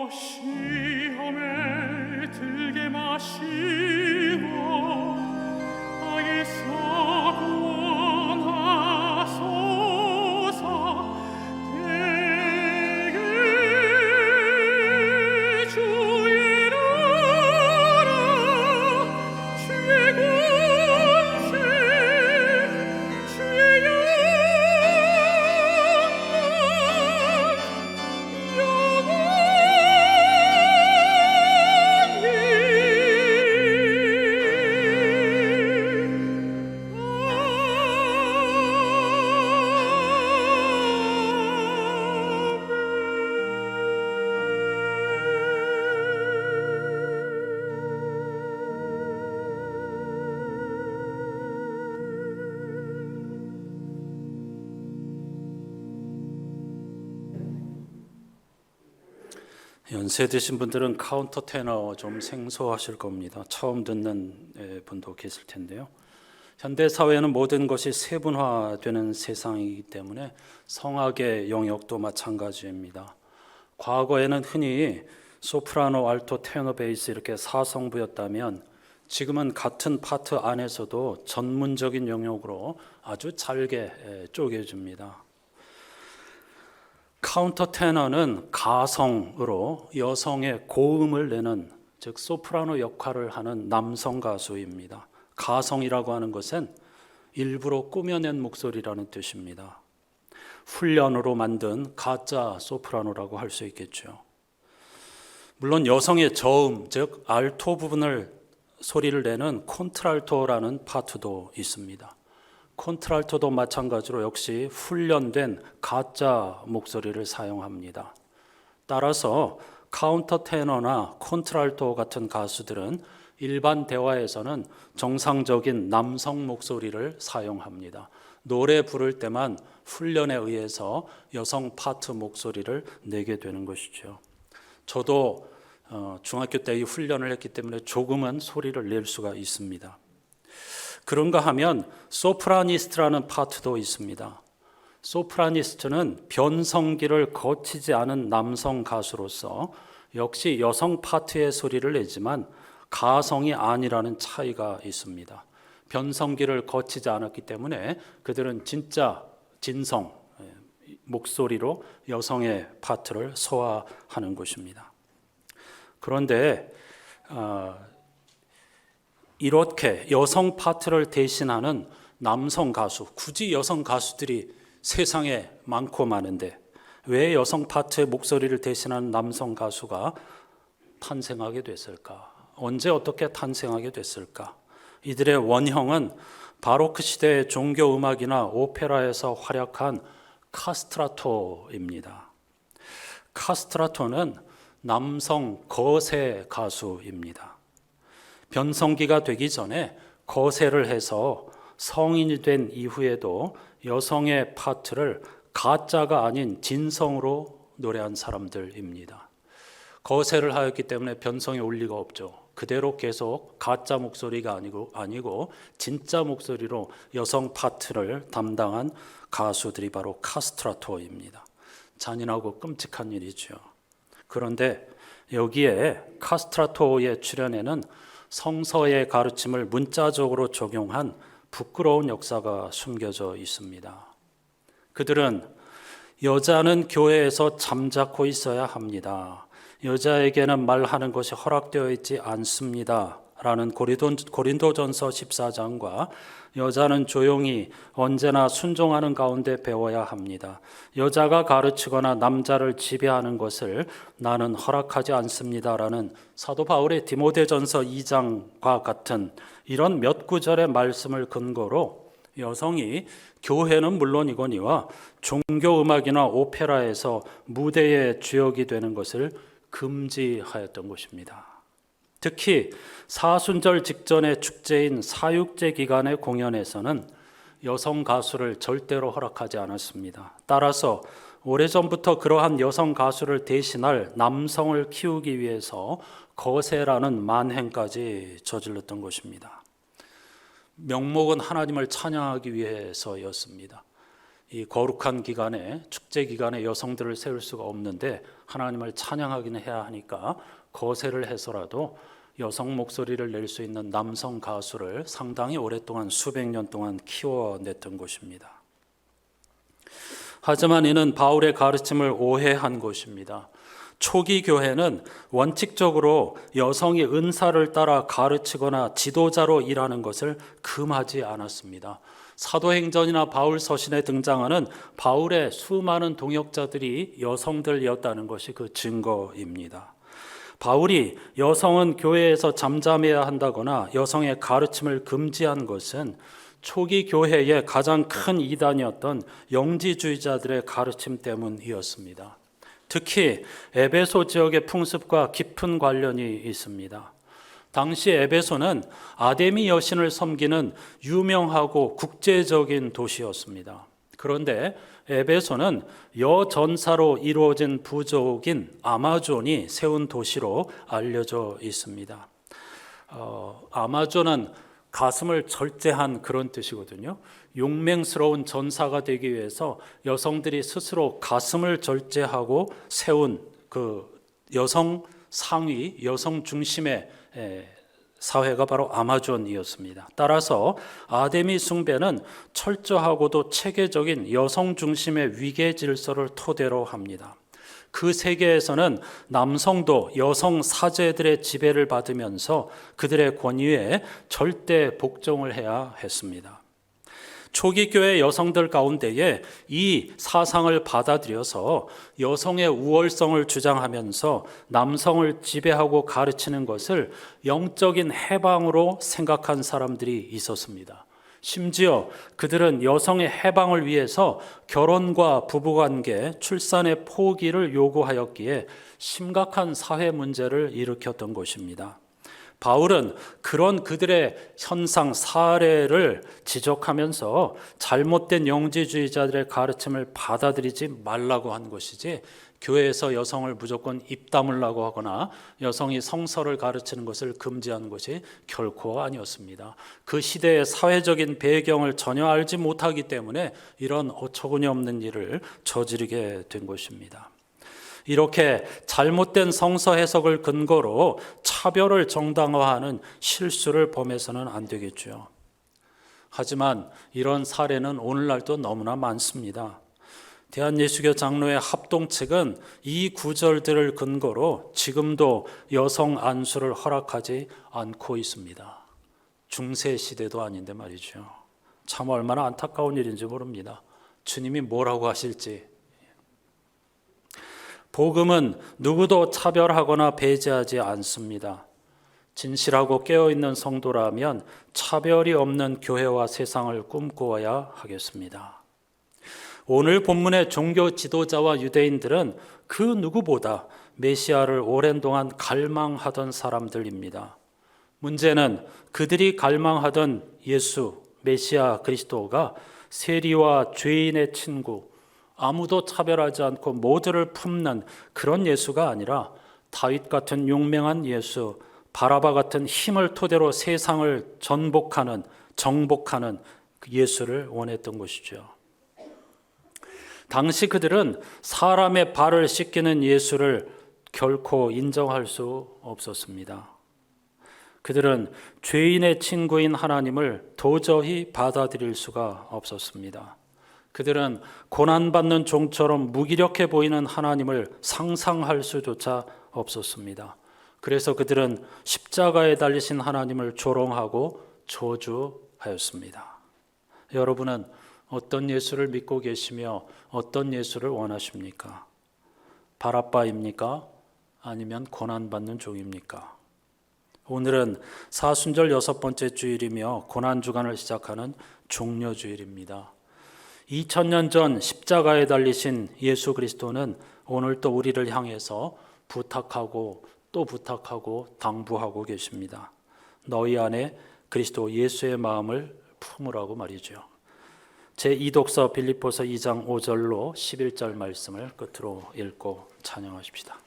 시험에 들게 마시고 아예서 구원하소서. 대개 주의 나라 주의 권세 주의 연세 드신 분들은 카운터 테너 좀 생소하실 겁니다. 처음 듣는 분도 계실 텐데요. 현대 사회는 모든 것이 세분화되는 세상이기 때문에 성악의 영역도 마찬가지입니다. 과거에는 흔히 소프라노, 알토, 테너, 베이스 이렇게 사성부였다면 지금은 같은 파트 안에서도 전문적인 영역으로 아주 잘게 쪼개집니다. 카운터 테너는 가성으로 여성의 고음을 내는, 즉 소프라노 역할을 하는 남성 가수입니다. 가성이라고 하는 것은 일부러 꾸며낸 목소리라는 뜻입니다. 훈련으로 만든 가짜 소프라노라고 할 수 있겠죠. 물론 여성의 저음, 즉 알토 부분을 소리를 내는 콘트랄토라는 파트도 있습니다. 콘트랄토도 마찬가지로 역시 훈련된 가짜 목소리를 사용합니다. 따라서 카운터 테너나 콘트랄토 같은 가수들은 일반 대화에서는 정상적인 남성 목소리를 사용합니다. 노래 부를 때만 훈련에 의해서 여성 파트 목소리를 내게 되는 것이죠. 저도 중학교 때 이 훈련을 했기 때문에 조금은 소리를 낼 수가 있습니다. 그런가 하면 소프라니스트라는 파트도 있습니다. 소프라니스트는 변성기를 거치지 않은 남성 가수로서 역시 여성 파트의 소리를 내지만 가성이 아니라는 차이가 있습니다. 변성기를 거치지 않았기 때문에 그들은 진짜 진성, 목소리로 여성의 파트를 소화하는 것입니다. 그런데 이렇게 여성 파트를 대신하는 남성 가수, 굳이 여성 가수들이 세상에 많고 많은데 왜 여성 파트의 목소리를 대신하는 남성 가수가 탄생하게 됐을까? 언제 어떻게 탄생하게 됐을까? 이들의 원형은 바로크 시대의 종교 음악이나 오페라에서 활약한 카스트라토입니다. 카스트라토는 남성 거세 가수입니다. 변성기가 되기 전에 거세를 해서 성인이 된 이후에도 여성의 파트를 가짜가 아닌 진성으로 노래한 사람들입니다. 거세를 하였기 때문에 변성이 올 리가 없죠. 그대로 계속 가짜 목소리가 아니고 진짜 목소리로 여성 파트를 담당한 가수들이 바로 카스트라토입니다. 잔인하고 끔찍한 일이죠. 그런데 여기에 카스트라토의 출연에는 성서의 가르침을 문자적으로 적용한 부끄러운 역사가 숨겨져 있습니다. 그들은 여자는 교회에서 잠자코 있어야 합니다. 여자에게는 말하는 것이 허락되어 있지 않습니다. 라는 고린도전서 14장과 여자는 조용히 언제나 순종하는 가운데 배워야 합니다. 여자가 가르치거나 남자를 지배하는 것을 나는 허락하지 않습니다. 라는 사도 바울의 디모데전서 2장과 같은 이런 몇 구절의 말씀을 근거로 여성이 교회는 물론이거니와 종교음악이나 오페라에서 무대의 주역이 되는 것을 금지하였던 것입니다. 특히 사순절 직전의 축제인 사육제 기간의 공연에서는 여성 가수를 절대로 허락하지 않았습니다. 따라서 오래전부터 그러한 여성 가수를 대신할 남성을 키우기 위해서 거세라는 만행까지 저질렀던 것입니다. 명목은 하나님을 찬양하기 위해서였습니다. 이 거룩한 기간에, 축제 기간에 여성들을 세울 수가 없는데 하나님을 찬양하기는 해야 하니까 거세를 해서라도 여성 목소리를 낼 수 있는 남성 가수를 상당히 오랫동안 수백 년 동안 키워냈던 것입니다. 하지만 이는 바울의 가르침을 오해한 것입니다. 초기 교회는 원칙적으로 여성이 은사를 따라 가르치거나 지도자로 일하는 것을 금하지 않았습니다. 사도행전이나 바울 서신에 등장하는 바울의 수많은 동역자들이 여성들이었다는 것이 그 증거입니다. 바울이 여성은 교회에서 잠잠해야 한다거나 여성의 가르침을 금지한 것은 초기 교회의 가장 큰 이단이었던 영지주의자들의 가르침 때문이었습니다. 특히 에베소 지역의 풍습과 깊은 관련이 있습니다. 당시 에베소는 아데미 여신을 섬기는 유명하고 국제적인 도시였습니다. 그런데 에베소는 여전사로 이루어진 부족인 아마존이 세운 도시로 알려져 있습니다. 아마존은 가슴을 절제한 그런 뜻이거든요. 용맹스러운 전사가 되기 위해서 여성들이 스스로 가슴을 절제하고 세운 그 여성 상위, 여성 중심의 사회가 바로 아마존이었습니다. 따라서 아데미 숭배는 철저하고도 체계적인 여성 중심의 위계 질서를 토대로 합니다. 그 세계에서는 남성도 여성 사제들의 지배를 받으면서 그들의 권위에 절대 복종을 해야 했습니다. 초기 교회 여성들 가운데에 이 사상을 받아들여서 여성의 우월성을 주장하면서 남성을 지배하고 가르치는 것을 영적인 해방으로 생각한 사람들이 있었습니다. 심지어 그들은 여성의 해방을 위해서 결혼과 부부관계, 출산의 포기를 요구하였기에 심각한 사회 문제를 일으켰던 것입니다. 바울은 그런 그들의 현상 사례를 지적하면서 잘못된 영지주의자들의 가르침을 받아들이지 말라고 한 것이지 교회에서 여성을 무조건 입 다물라고 하거나 여성이 성서를 가르치는 것을 금지한 것이 결코 아니었습니다. 그 시대의 사회적인 배경을 전혀 알지 못하기 때문에 이런 어처구니 없는 일을 저지르게 된 것입니다. 이렇게 잘못된 성서 해석을 근거로 차별을 정당화하는 실수를 범해서는 안 되겠죠. 하지만 이런 사례는 오늘날도 너무나 많습니다. 대한예수교 장로회 합동측은 이 구절들을 근거로 지금도 여성 안수를 허락하지 않고 있습니다. 중세 시대도 아닌데 말이죠. 참 얼마나 안타까운 일인지 모릅니다. 주님이 뭐라고 하실지. 복음은 누구도 차별하거나 배제하지 않습니다. 진실하고 깨어있는 성도라면 차별이 없는 교회와 세상을 꿈꾸어야 하겠습니다. 오늘 본문의 종교 지도자와 유대인들은 그 누구보다 메시아를 오랜 동안 갈망하던 사람들입니다. 문제는 그들이 갈망하던 예수, 메시아 그리스도가 세리와 죄인의 친구, 아무도 차별하지 않고 모두를 품는 그런 예수가 아니라 다윗 같은 용맹한 예수, 바라바 같은 힘을 토대로 세상을 정복하는 그 예수를 원했던 것이죠. 당시 그들은 사람의 발을 씻기는 예수를 결코 인정할 수 없었습니다. 그들은 죄인의 친구인 하나님을 도저히 받아들일 수가 없었습니다. 그들은 고난받는 종처럼 무기력해 보이는 하나님을 상상할 수조차 없었습니다. 그래서 그들은 십자가에 달리신 하나님을 조롱하고 저주하였습니다. 여러분은 어떤 예수를 믿고 계시며 어떤 예수를 원하십니까? 바라바입니까? 아니면 고난받는 종입니까? 오늘은 사순절 6번째 주일이며 고난주간을 시작하는 종려주일입니다. 2000년 전 십자가에 달리신 예수 그리스도는 오늘 또 우리를 향해서 부탁하고 또 부탁하고 당부하고 계십니다. 너희 안에 그리스도 예수의 마음을 품으라고 말이죠. 제2독서 빌립보서 2장 5절로 11절 말씀을 끝으로 읽고 찬양하십시다.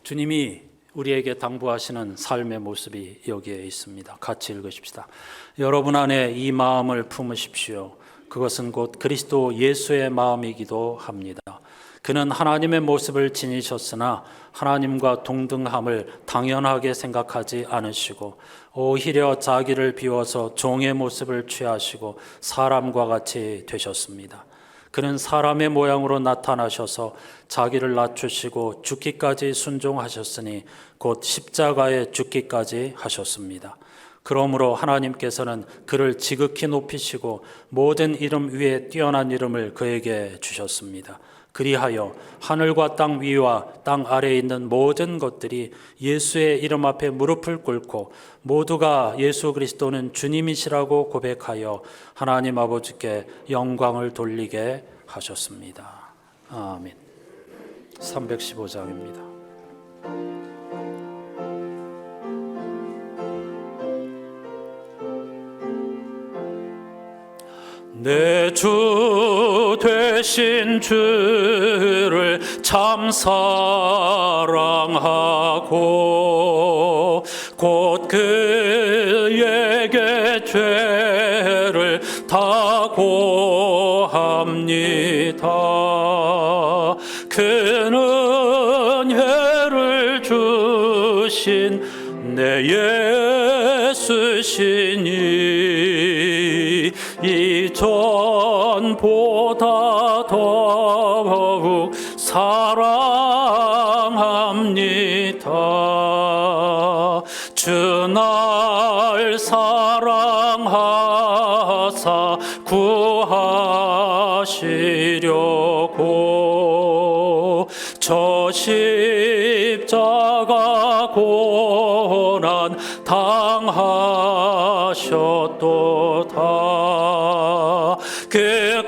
주님이 우리에게 당부하시는 삶의 모습이 여기에 있습니다. 같이 읽으십시다. 여러분 안에 이 마음을 품으십시오. 그것은 곧 그리스도 예수의 마음이기도 합니다. 그는 하나님의 모습을 지니셨으나 하나님과 동등함을 당연하게 생각하지 않으시고 오히려 자기를 비워서 종의 모습을 취하시고 사람과 같이 되셨습니다. 그는 사람의 모양으로 나타나셔서 자기를 낮추시고 죽기까지 순종하셨으니 곧 십자가에 죽기까지 하셨습니다. 그러므로 하나님께서는 그를 지극히 높이시고 모든 이름 위에 뛰어난 이름을 그에게 주셨습니다. 그리하여 하늘과 땅 위와 땅 아래에 있는 모든 것들이 예수의 이름 앞에 무릎을 꿇고 모두가 예수 그리스도는 주님이시라고 고백하여 하나님 아버지께 영광을 돌리게 하셨습니다. 아멘. 315장입니다. 내 주 되신 주를 참 사랑하고 곧 그에게 죄를 다 고합니다. 그는 은혜를 주신 내 예수시니 이전보다 더욱 사랑합니다. 주 날 사랑하사 구하시려고 저 십자가 고난 당하셨도다. 그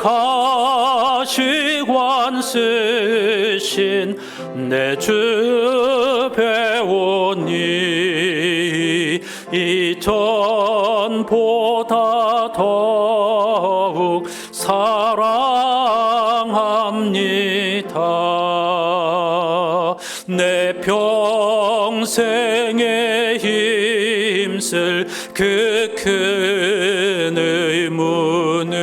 가시관 쓰신 내 주 배우니 이전보다 더욱 사랑합니다. 내 평생에 힘쓸 그 큰 의무는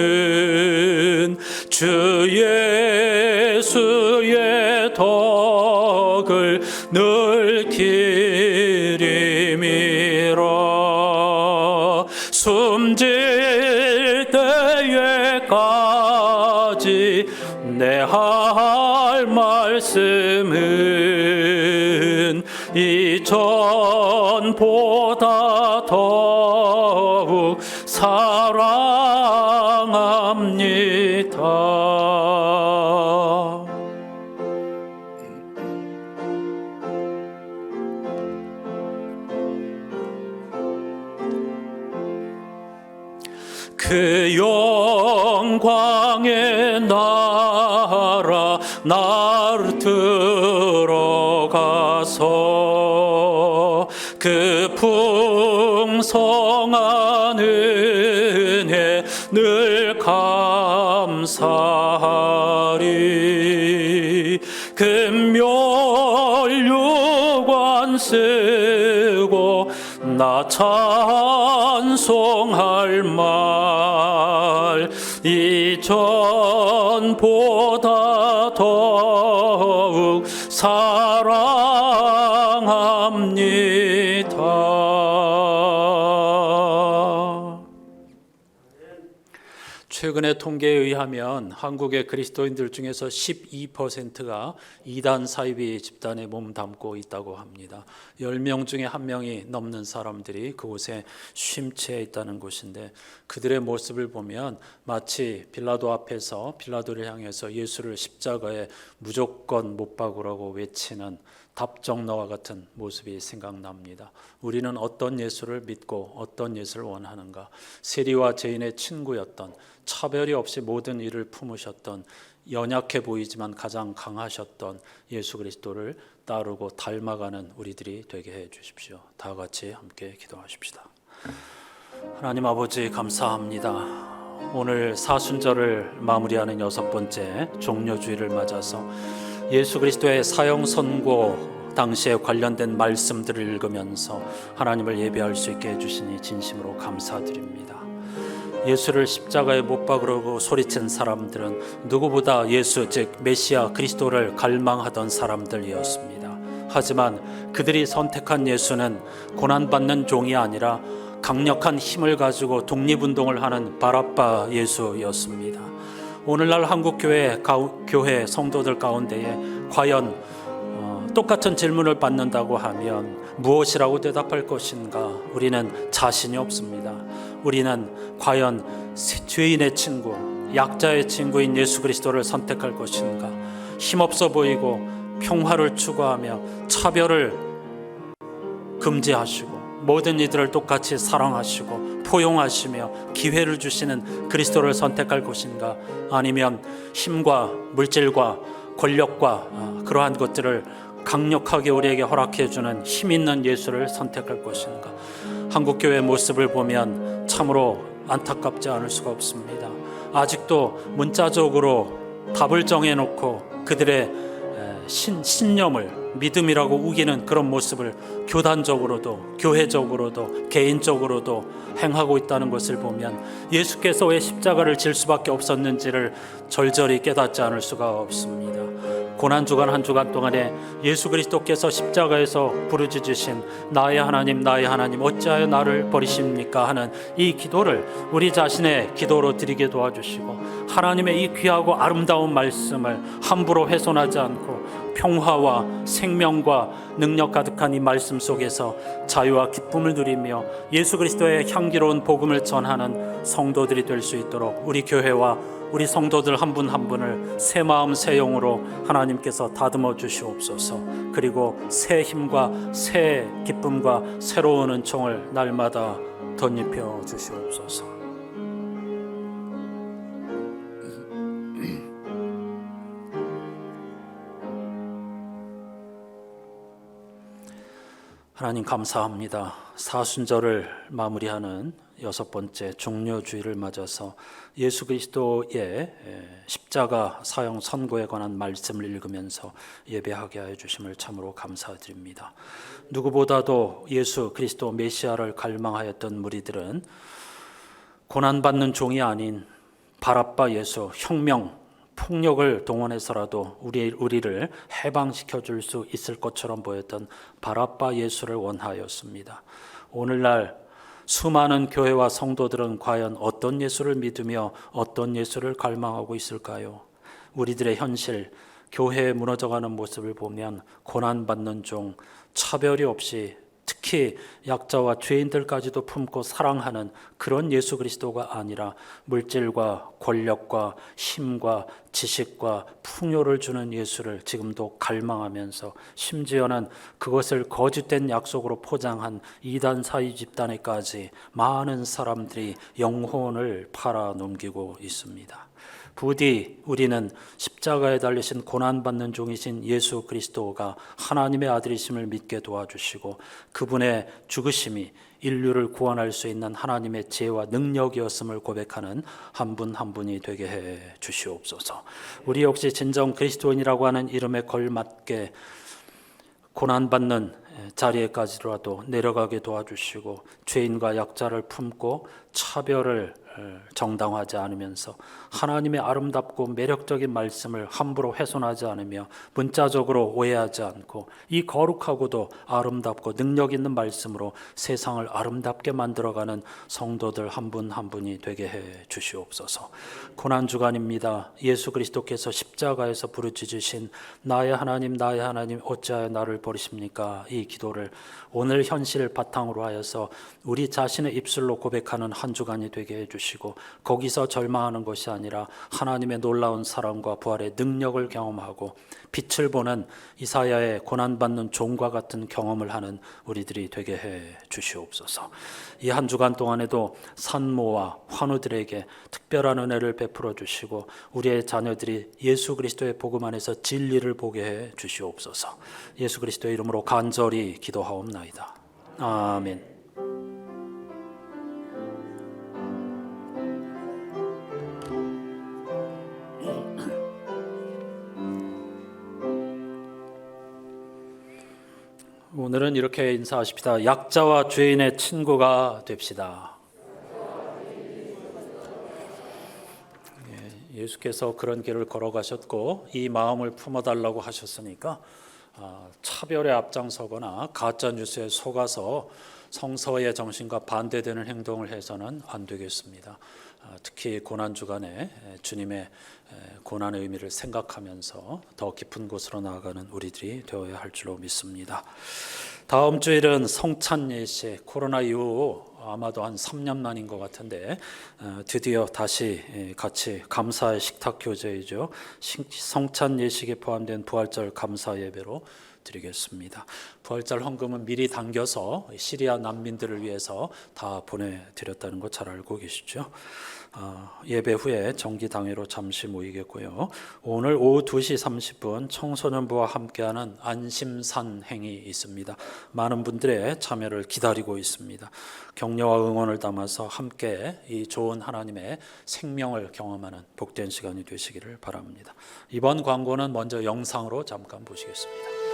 주 예수의 덕을 늘 기림이라. 숨질 때에까지 내 할 말씀은 이전보다 더욱 사랑합니다. 그 영광의 나라 나를 들어가서 그 풍성한 은혜 늘 감사하리. 금멸류관 쓰고 나 찬송할 말 이전보다 더욱 사랑합니다. 최근의 통계에 의하면 한국의 그리스도인들 중에서 12%가 이단 사이비 집단에 몸담고 있다고 합니다. 10명 중에 1명이 넘는 사람들이 그곳에 쉼취해 있다는 곳인데, 그들의 모습을 보면 마치 빌라도 앞에서 빌라도를 향해서 예수를 십자가에 무조건 못 박으라고 외치는 답정너와 같은 모습이 생각납니다. 우리는 어떤 예수를 믿고 어떤 예수를 원하는가? 세리와 죄인의 친구였던, 차별이 없이 모든 일을 품으셨던, 연약해 보이지만 가장 강하셨던 예수 그리스도를 따르고 닮아가는 우리들이 되게 해 주십시오. 다 같이 함께 기도하십시다. 하나님 아버지, 감사합니다. 오늘 사순절을 마무리하는 6번째 종료주일을 맞아서 예수 그리스도의 사형 선고 당시에 관련된 말씀들을 읽으면서 하나님을 예배할 수 있게 해주시니 진심으로 감사드립니다. 예수를 십자가에 못 박으려고 소리친 사람들은 누구보다 예수, 즉 메시아 그리스도를 갈망하던 사람들이었습니다. 하지만 그들이 선택한 예수는 고난받는 종이 아니라 강력한 힘을 가지고 독립운동을 하는 바라빠 예수였습니다. 오늘날 한국교회 교회 성도들 가운데에 과연 똑같은 질문을 받는다고 하면 무엇이라고 대답할 것인가? 우리는 자신이 없습니다. 우리는 과연 죄인의 친구, 약자의 친구인 예수 그리스도를 선택할 것인가? 힘없어 보이고 평화를 추구하며 차별을 금지하시고 모든 이들을 똑같이 사랑하시고 포용하시며 기회를 주시는 그리스도를 선택할 것인가? 아니면 힘과 물질과 권력과 그러한 것들을 강력하게 우리에게 허락해 주는 힘 있는 예수를 선택할 것인가? 한국교회의 모습을 보면 참으로 안타깝지 않을 수가 없습니다. 아직도 문자적으로 답을 정해놓고 그들의 신념을 믿음이라고 우기는 그런 모습을 교단적으로도 교회적으로도 개인적으로도 행하고 있다는 것을 보면 예수께서 왜 십자가를 질 수밖에 없었는지를 절절히 깨닫지 않을 수가 없습니다. 고난주간 한 주간 동안에 예수 그리스도께서 십자가에서 부르짖으신 나의 하나님 어찌하여 나를 버리십니까 하는 이 기도를 우리 자신의 기도로 드리게 도와주시고, 하나님의 이 귀하고 아름다운 말씀을 함부로 훼손하지 않고 평화와 생명과 능력 가득한 이 말씀 속에서 자유와 기쁨을 누리며 예수 그리스도의 향기로운 복음을 전하는 성도들이 될 수 있도록 우리 교회와 우리 성도들 한 분 한 분을 새 마음 새 영으로 하나님께서 다듬어 주시옵소서. 그리고 새 힘과 새 기쁨과 새로운 은총을 날마다 덧입혀 주시옵소서. 하나님 감사합니다. 사순절을 마무리하는 6번째 종료주일을 맞아서 예수 그리스도의 십자가 사형 선고에 관한 말씀을 읽으면서 예배하게 하여 주심을 참으로 감사드립니다. 누구보다도 예수 그리스도 메시아를 갈망하였던 무리들은 고난받는 종이 아닌 바라빠 예수, 혁명, 폭력을 동원해서라도 우리를 해방시켜 줄 수 있을 것처럼 보였던 바라빠 예수를 원하였습니다. 오늘날 수많은 교회와 성도들은 과연 어떤 예수를 믿으며 어떤 예수를 갈망하고 있을까요? 우리들의 현실, 교회에 무너져가는 모습을 보면 고난받는 종, 차별이 없이 특히 약자와 죄인들까지도 품고 사랑하는 그런 예수 그리스도가 아니라 물질과 권력과 힘과 지식과 풍요를 주는 예수를 지금도 갈망하면서 심지어는 그것을 거짓된 약속으로 포장한 이단 사이 집단에까지 많은 사람들이 영혼을 팔아 넘기고 있습니다. 부디 우리는 십자가에 달리신 고난받는 종이신 예수 그리스도가 하나님의 아들이심을 믿게 도와주시고 그분의 죽으심이 인류를 구원할 수 있는 하나님의 지혜와 능력이었음을 고백하는 한 분 한 분이 되게 해 주시옵소서. 우리 역시 진정 그리스도인이라고 하는 이름에 걸맞게 고난받는 자리에까지라도 내려가게 도와주시고 죄인과 약자를 품고 차별을 정당화하지 않으면서 하나님의 아름답고 매력적인 말씀을 함부로 훼손하지 않으며 문자적으로 오해하지 않고 이 거룩하고도 아름답고 능력 있는 말씀으로 세상을 아름답게 만들어가는 성도들 한 분 한 분이 되게 해 주시옵소서. 고난주간입니다. 예수 그리스도께서 십자가에서 부르짖으신 나의 하나님 어찌하여 나를 버리십니까? 이 기도를 오늘 현실을 바탕으로 하여서 우리 자신의 입술로 고백하는 한 주간이 되게 해주시고 거기서 절망하는 것이 아니라 하나님의 놀라운 사랑과 부활의 능력을 경험하고 빛을 보는 이사야의 고난받는 종과 같은 경험을 하는 우리들이 되게 해 주시옵소서. 이 한 주간 동안에도 산모와 환우들에게 특별한 은혜를 베풀어 주시고 우리의 자녀들이 예수 그리스도의 복음 안에서 진리를 보게 해 주시옵소서. 예수 그리스도의 이름으로 간절히 기도하옵나이다. 아멘. 오늘은 이렇게 인사하십시다. 약자와 죄인의 친구가 됩시다. 예수께서 그런 길을 걸어가셨고 이 마음을 품어달라고 하셨으니까 차별에 앞장서거나 가짜 뉴스에 속아서 성서의 정신과 반대되는 행동을 해서는 안 되겠습니다. 특히 고난주간에 주님의 고난의 의미를 생각하면서 더 깊은 곳으로 나아가는 우리들이 되어야 할 줄로 믿습니다. 다음 주일은 성찬 예식, 코로나 이후 아마도 한 3년 만인 것 같은데 드디어 다시 같이 감사의 식탁 교제이죠. 성찬 예식에 포함된 부활절 감사 예배로 드리겠습니다. 부활절 헌금은 미리 당겨서 시리아 난민들을 위해서 다 보내드렸다는 거 잘 알고 계시죠? 예배 후에 정기당회로 잠시 모이겠고요. 오늘 오후 2시 30분 청소년부와 함께하는 안심산행이 있습니다. 많은 분들의 참여를 기다리고 있습니다. 격려와 응원을 담아서 함께 이 좋은 하나님의 생명을 경험하는 복된 시간이 되시기를 바랍니다. 이번 광고는 먼저 영상으로 잠깐 보시겠습니다.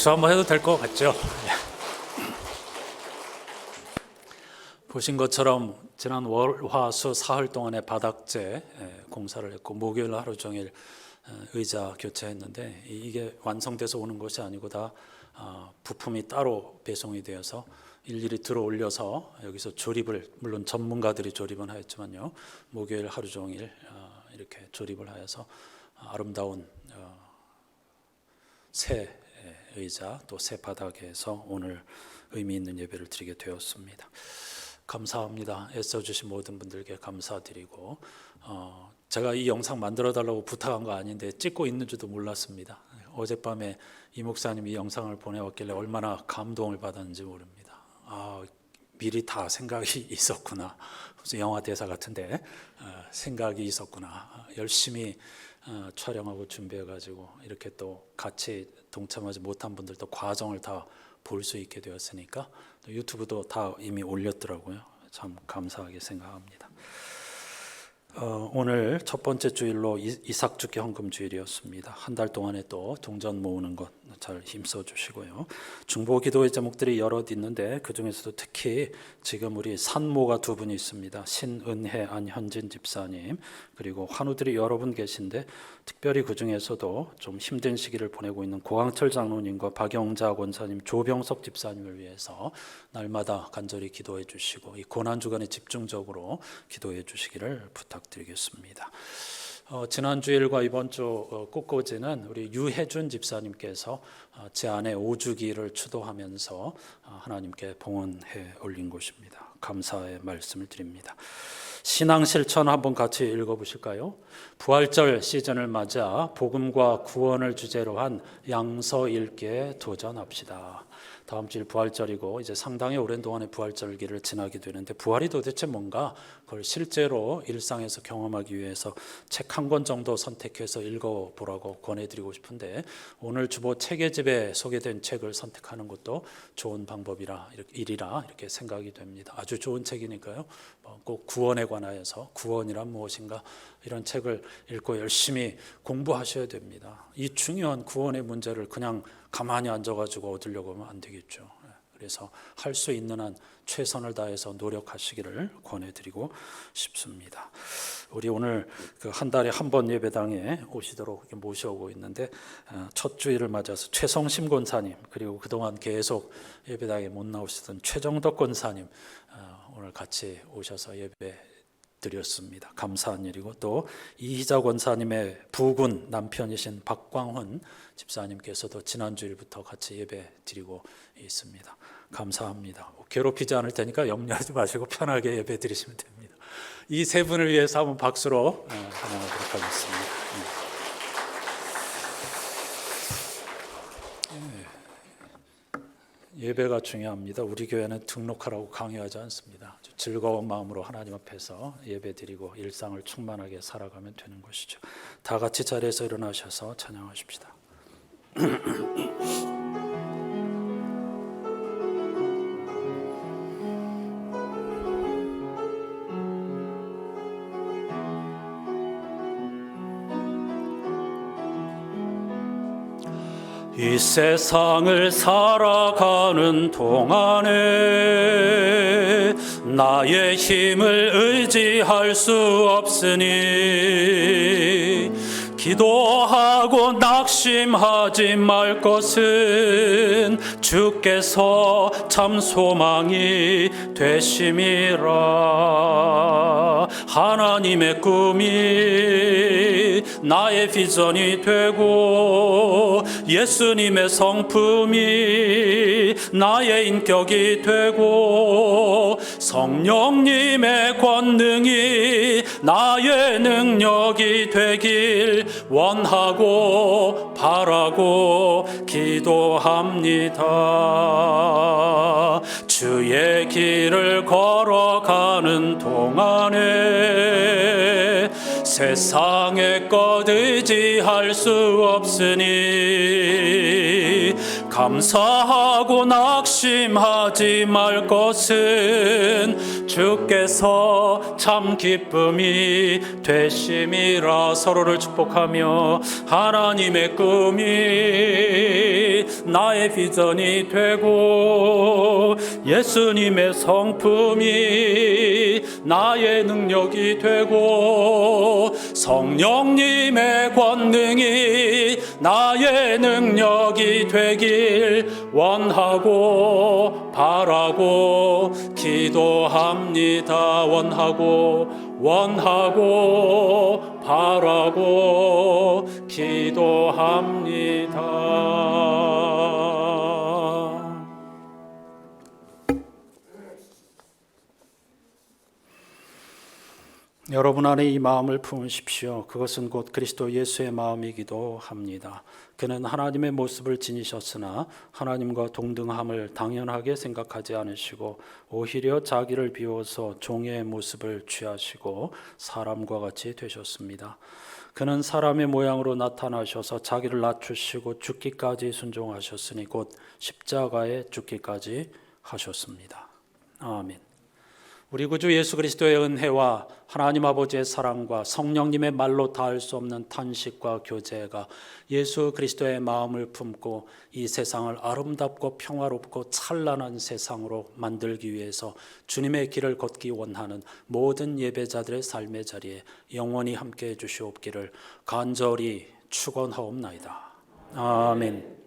박수 한번 해도 될 것 같죠? 보신 것처럼 지난 월, 화, 수 사흘 동안의 바닥재 공사를 했고 목요일 하루 종일 의자 교체했는데 이게 완성돼서 오는 것이 아니고 다 부품이 따로 배송이 되어서 일일이 들어 올려서 여기서 조립을, 물론 전문가들이 조립은 하였지만요, 목요일 하루 종일 이렇게 조립을 하여서 아름다운 새 의자 또 새 바닥에서 오늘 의미 있는 예배를 드리게 되었습니다. 감사합니다. 애써주신 모든 분들께 감사드리고, 제가 이 영상 만들어 달라고 부탁한 거 아닌데 찍고 있는 줄도 몰랐습니다. 어젯밤에 이 목사님이 이 영상을 보내왔길래 얼마나 감동을 받았는지 모릅니다. 미리 다 생각이 있었구나. 무슨 영화 대사 같은데 생각이 있었구나. 열심히 촬영하고 준비해가지고 이렇게 또 같이 동참하지 못한 분들도 과정을 다 볼 수 있게 되었으니까 유튜브도 다 이미 올렸더라고요. 참 감사하게 생각합니다. 오늘 첫 번째 주일로 이삭주기 헌금 주일이었습니다. 한 달 동안에 또 동전 모으는 것 잘 힘써 주시고요. 중보 기도의 제목들이 여럿 있는데 그 중에서도 특히 지금 우리 산모가 두 분이 있습니다. 신은혜 안현진 집사님, 그리고 환우들이 여러 분 계신데 특별히 그 중에서도 좀 힘든 시기를 보내고 있는 고강철 장로님과 박영자 권사님, 조병석 집사님을 위해서 날마다 간절히 기도해 주시고 이 고난 주간에 집중적으로 기도해 주시기를 부탁드리겠습니다. 지난 주일과 이번 주 꽃꽂이는 우리 유혜준 집사님께서 제 아내 5주기를 추도하면서 하나님께 봉헌해 올린 것입니다. 감사의 말씀을 드립니다. 신앙 실천 한번 같이 읽어보실까요? 부활절 시즌을 맞아 복음과 구원을 주제로 한 양서 읽기에 도전합시다. 다음 주일 부활절이고 이제 상당히 오랜 동안의 부활절기를 지나게 되는데 부활이 도대체 뭔가 그걸 실제로 일상에서 경험하기 위해서 책 한 권 정도 선택해서 읽어보라고 권해드리고 싶은데 오늘 주보 책의 집에 소개된 책을 선택하는 것도 좋은 방법이라 이렇게 생각이 됩니다. 아주 좋은 책이니까요. 꼭 구원에 관하여서 구원이란 무엇인가 이런 책을 읽고 열심히 공부하셔야 됩니다. 이 중요한 구원의 문제를 그냥 가만히 앉아가지고 얻으려고 하면 안 되겠죠. 그래서 할 수 있는 한 최선을 다해서 노력하시기를 권해드리고 싶습니다. 우리 오늘 그 한 달에 한 번 예배당에 오시도록 이렇게 모셔오고 있는데 첫 주일을 맞아서 최성심 권사님, 그리고 그동안 계속 예배당에 못 나오시던 최정덕 권사님 오늘 같이 오셔서 예배 드렸습니다. 감사한 일이고 또 이희자 권사님의 부군 남편이신 박광훈 집사님께서도 지난주일부터 같이 예배 드리고 있습니다. 감사합니다. 괴롭히지 않을 테니까 염려하지 마시고 편하게 예배 드리시면 됩니다. 이 세 분을 위해서 한번 박수로 환영하도록 하겠습니다. 예배가 중요합니다. 우리 교회는 등록하라고 강요하지 않습니다. 즐거운 마음으로 하나님 앞에서 예배드리고 일상을 충만하게 살아가면 되는 것이죠. 다 같이 자리에서 일어나셔서 찬양하십시다. 이 세상을 살아가는 동안에 나의 힘을 의지할 수 없으니 기도하고 낙심하지 말 것은 주께서 참 소망이 되심이라. 하나님의 꿈이 나의 비전이 되고 예수님의 성품이 나의 인격이 되고 성령님의 권능이 나의 능력이 되길 원하고 바라고 기도합니다. 주의 길을 걸어가는 동안에 세상의 것 의지할 수 없으니 감사하고 낙심하지 말 것은 주께서 참 기쁨이 되심이라. 서로를 축복하며 하나님의 꿈이 나의 비전이 되고 예수님의 성품이 나의 능력이 되고 성령님의 권능이 나의 능력이 되길 원하고 바라고 기도합니다. 원하고 바라고 기도합니다. 여러분 안에 이 마음을 품으십시오. 그것은 곧 그리스도 예수의 마음이기도 합니다. 그는 하나님의 모습을 지니셨으나 하나님과 동등함을 당연하게 생각하지 않으시고 오히려 자기를 비워서 종의 모습을 취하시고 사람과 같이 되셨습니다. 그는 사람의 모양으로 나타나셔서 자기를 낮추시고 죽기까지 순종하셨으니 곧 십자가에 죽기까지 하셨습니다. 아멘. 우리 구주 예수 그리스도의 은혜와 하나님 아버지의 사랑과 성령님의 말로 닿을 수 없는 탄식과 교제가 예수 그리스도의 마음을 품고 이 세상을 아름답고 평화롭고 찬란한 세상으로 만들기 위해서 주님의 길을 걷기 원하는 모든 예배자들의 삶의 자리에 영원히 함께해 주시옵기를 간절히 축원하옵나이다. 아멘.